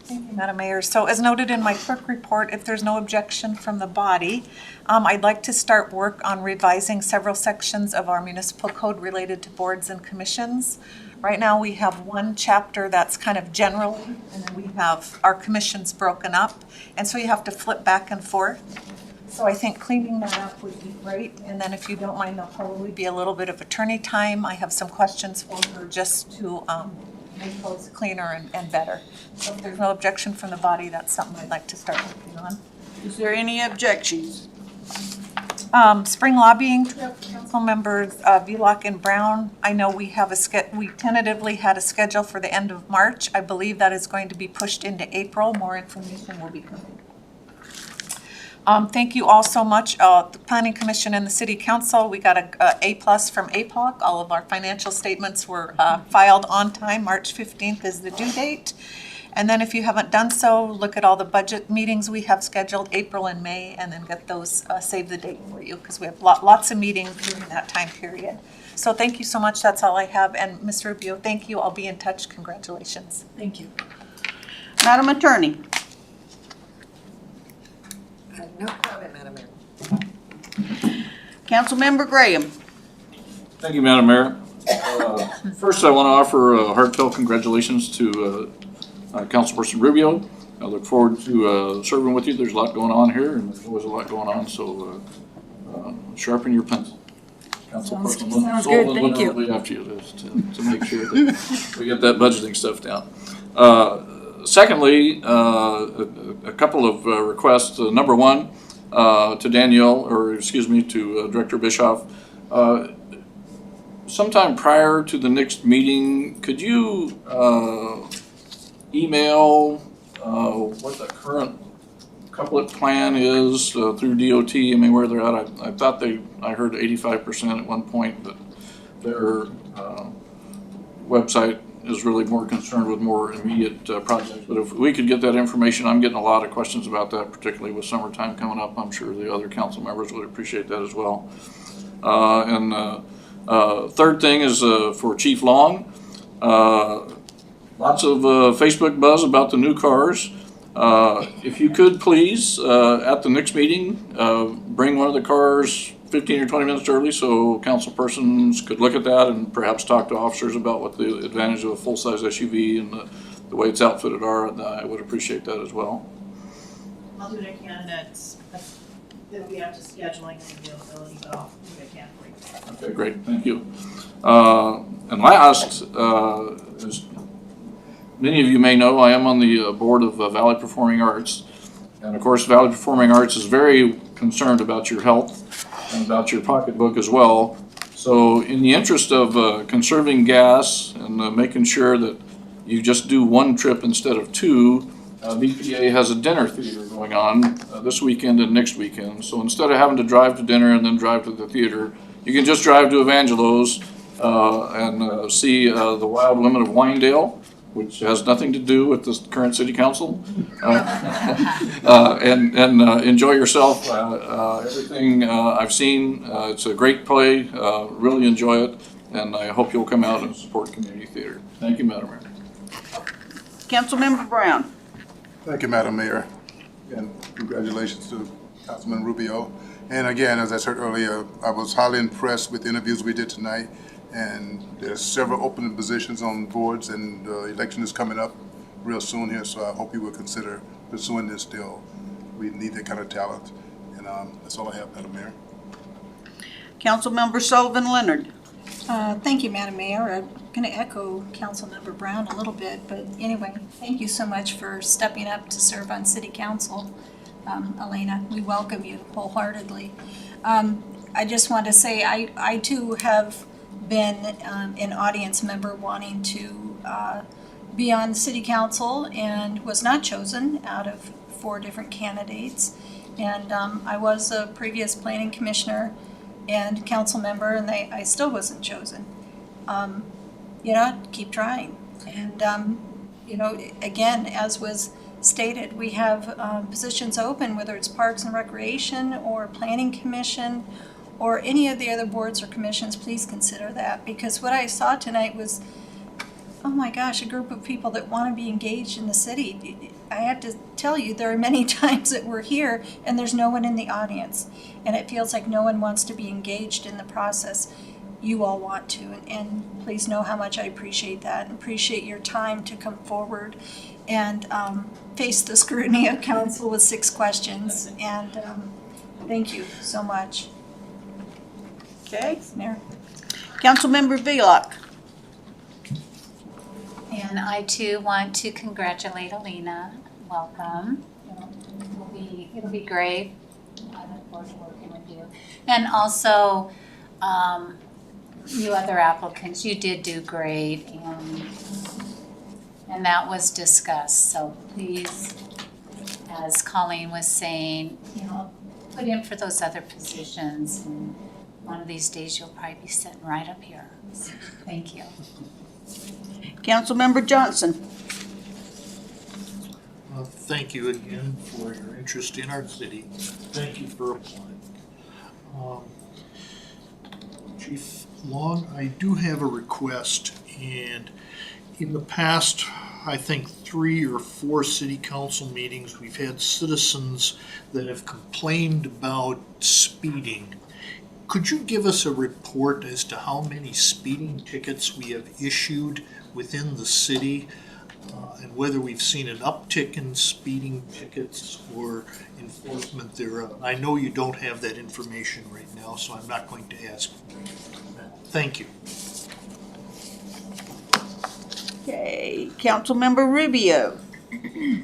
Thank you, Madam Mayor. So as noted in my clerk report, if there's no objection from the body, I'd like to start work on revising several sections of our municipal code related to boards and commissions. Right now, we have one chapter that's kind of general, and then we have our commissions broken up, and so you have to flip back and forth. So I think cleaning that up would be great, and then if you don't mind, there'll probably be a little bit of attorney time. I have some questions for her just to make those cleaner and better. So if there's no objection from the body, that's something I'd like to start working on. Is there any objections? Spring lobbying trip, council members Velock and Brown. I know we have we tentatively had a schedule for the end of March. I believe that is going to be pushed into April. More information will be coming. Thank you all so much. The Planning Commission and the City Council, we got a A+ from APOC. All of our financial statements were filed on time. March 15th is the due date. And then if you haven't done so, look at all the budget meetings we have scheduled April and May, and then get those, save the date for you, because we have lots of meetings during that time period. So thank you so much. That's all I have. And Ms. Rubio, thank you. I'll be in touch. Congratulations. Thank you. Madam Attorney. No comment, Madam Mayor. Councilmember Graham. Thank you, Madam Mayor. First, I want to offer heartfelt congratulations to Councilperson Rubio. I look forward to serving with you. There's a lot going on here, and there's always a lot going on, so sharpen your pencil. Councilperson Sounds good. Thank you. Literally after you to make sure that we get that budgeting stuff down. Secondly, a couple of requests. Number one, to Danielle, or excuse me, to Director Bischoff. Sometime prior to the next meeting, could you email what the current couplet plan is through DOT? I mean, where they're at. I thought I heard 85% at one point, that their website is really more concerned with more immediate projects. But if we could get that information, I'm getting a lot of questions about that, particularly with summertime coming up. I'm sure the other council members would appreciate that as well. Third thing is for Chief Long. Lots of Facebook buzz about the new cars. If you could please, at the next meeting, bring one of the cars 15 or 20 minutes early so council persons could look at that and perhaps talk to officers about what the advantage of a full-size SUV and the way it's outfitted are. And I would appreciate that as well. I'll do what I can. It'll be up to scheduling and availability, but I'll do what I can for you. Okay, great. Thank you. And last, as many of you may know, I am on the board of Valley Performing Arts. And of course, Valley Performing Arts is very concerned about your health and about your pocketbook as well. So in the interest of conserving gas and making sure that you just do one trip instead of two, VPA has a dinner theater going on this weekend and next weekend. So instead of having to drive to dinner and then drive to the theater, you can just drive to Evangelos and see The Wild Women of Winedale, which has nothing to do with the current city council, and enjoy yourself. Everything I've seen, it's a great play. Really enjoy it, and I hope you'll come out and support community theater. Thank you, Madam Mayor. Councilmember Brown. Thank you, Madam Mayor, and congratulations to Councilman Rubio. And again, as I said earlier, I was highly impressed with the interviews we did tonight. And there's several open positions on boards, and the election is coming up real soon here, so I hope you will consider pursuing this still. We need that kind of talent. And that's all I have, Madam Mayor. Councilmember Sullivan Leonard. Thank you, Madam Mayor. I'm going to echo Councilmember Brown a little bit, but anyway, thank you so much for stepping up to serve on City Council. Elena, we welcome you wholeheartedly. I just want to say I too have been an audience member wanting to be on the City Council and was not chosen out of 4 different candidates. And I was a previous planning commissioner and council member, and I still wasn't chosen. Keep trying. And, again, as was stated, we have positions open, whether it's Parks and Recreation or Planning Commission or any of the other boards or commissions. Please consider that, because what I saw tonight was, oh my gosh, a group of people that want to be engaged in the city. I have to tell you, there are many times that we're here and there's no one in the audience, and it feels like no one wants to be engaged in the process. You all want to, and please know how much I appreciate that and appreciate your time to come forward and face the scrutiny of council with 6 questions. And thank you so much. Okay. Mayor. Councilmember Velock. And I too want to congratulate Alina. Welcome. It'll be great. I look forward to working with you. And also, you other applicants, you did do great, and that was discussed. So please, as Colleen was saying, put in for those other positions, and one of these days you'll probably be sitting right up here. So, thank you. Councilmember Johnson. Thank you again for your interest in our city. Thank you for applying. Chief Long, I do have a request, and in the past, I think 3 or 4 city council meetings, we've had citizens that have complained about speeding. Could you give us a report as to how many speeding tickets we have issued within the city, and whether we've seen an uptick in speeding tickets or enforcement thereof? I know you don't have that information right now, so I'm not going to ask. Thank you. Okay, Councilmember Rubio. I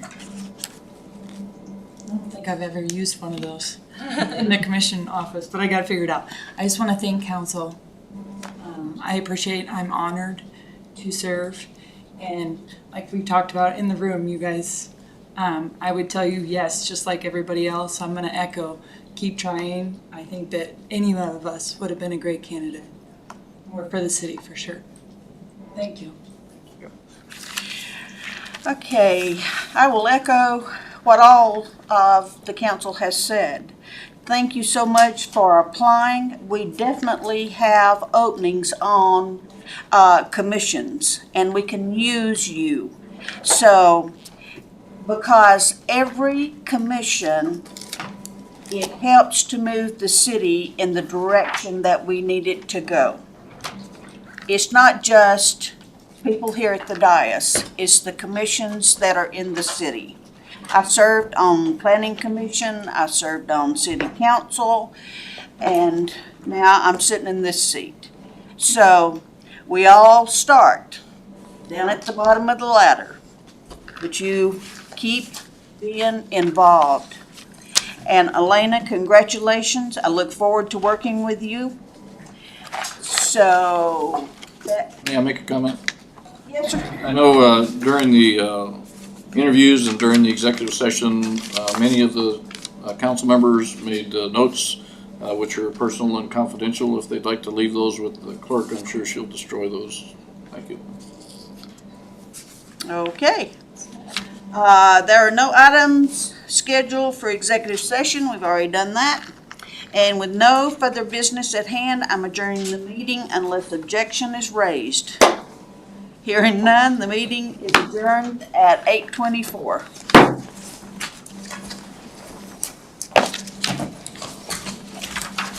don't think I've ever used one of those in the commission office, but I got to figure it out. I just want to thank council. I'm honored to serve, and like we talked about in the room, you guys, I would tell you yes, just like everybody else. I'm going to echo, keep trying. I think that any one of us would have been a great candidate, or for the city for sure. Thank you. Okay, I will echo what all of the council has said. Thank you so much for applying. We definitely have openings on commissions, and we can use you. So, because every commission, it helps to move the city in the direction that we need it to go. It's not just people here at the dais, it's the commissions that are in the city. I served on Planning Commission, I served on City Council, and now I'm sitting in this seat. So we all start down at the bottom of the ladder, but you keep being involved. And Elena, congratulations. I look forward to working with you. So, May I make a comment? yes, sir. I know during the interviews and during the executive session, many of the council members made notes which are personal and confidential. If they'd like to leave those with the clerk, I'm sure she'll destroy those. Thank you. Okay. There are no items scheduled for executive session. We've already done that. And with no further business at hand, I'm adjourning the meeting unless objection is raised. Hearing none, the meeting is adjourned at 8:24.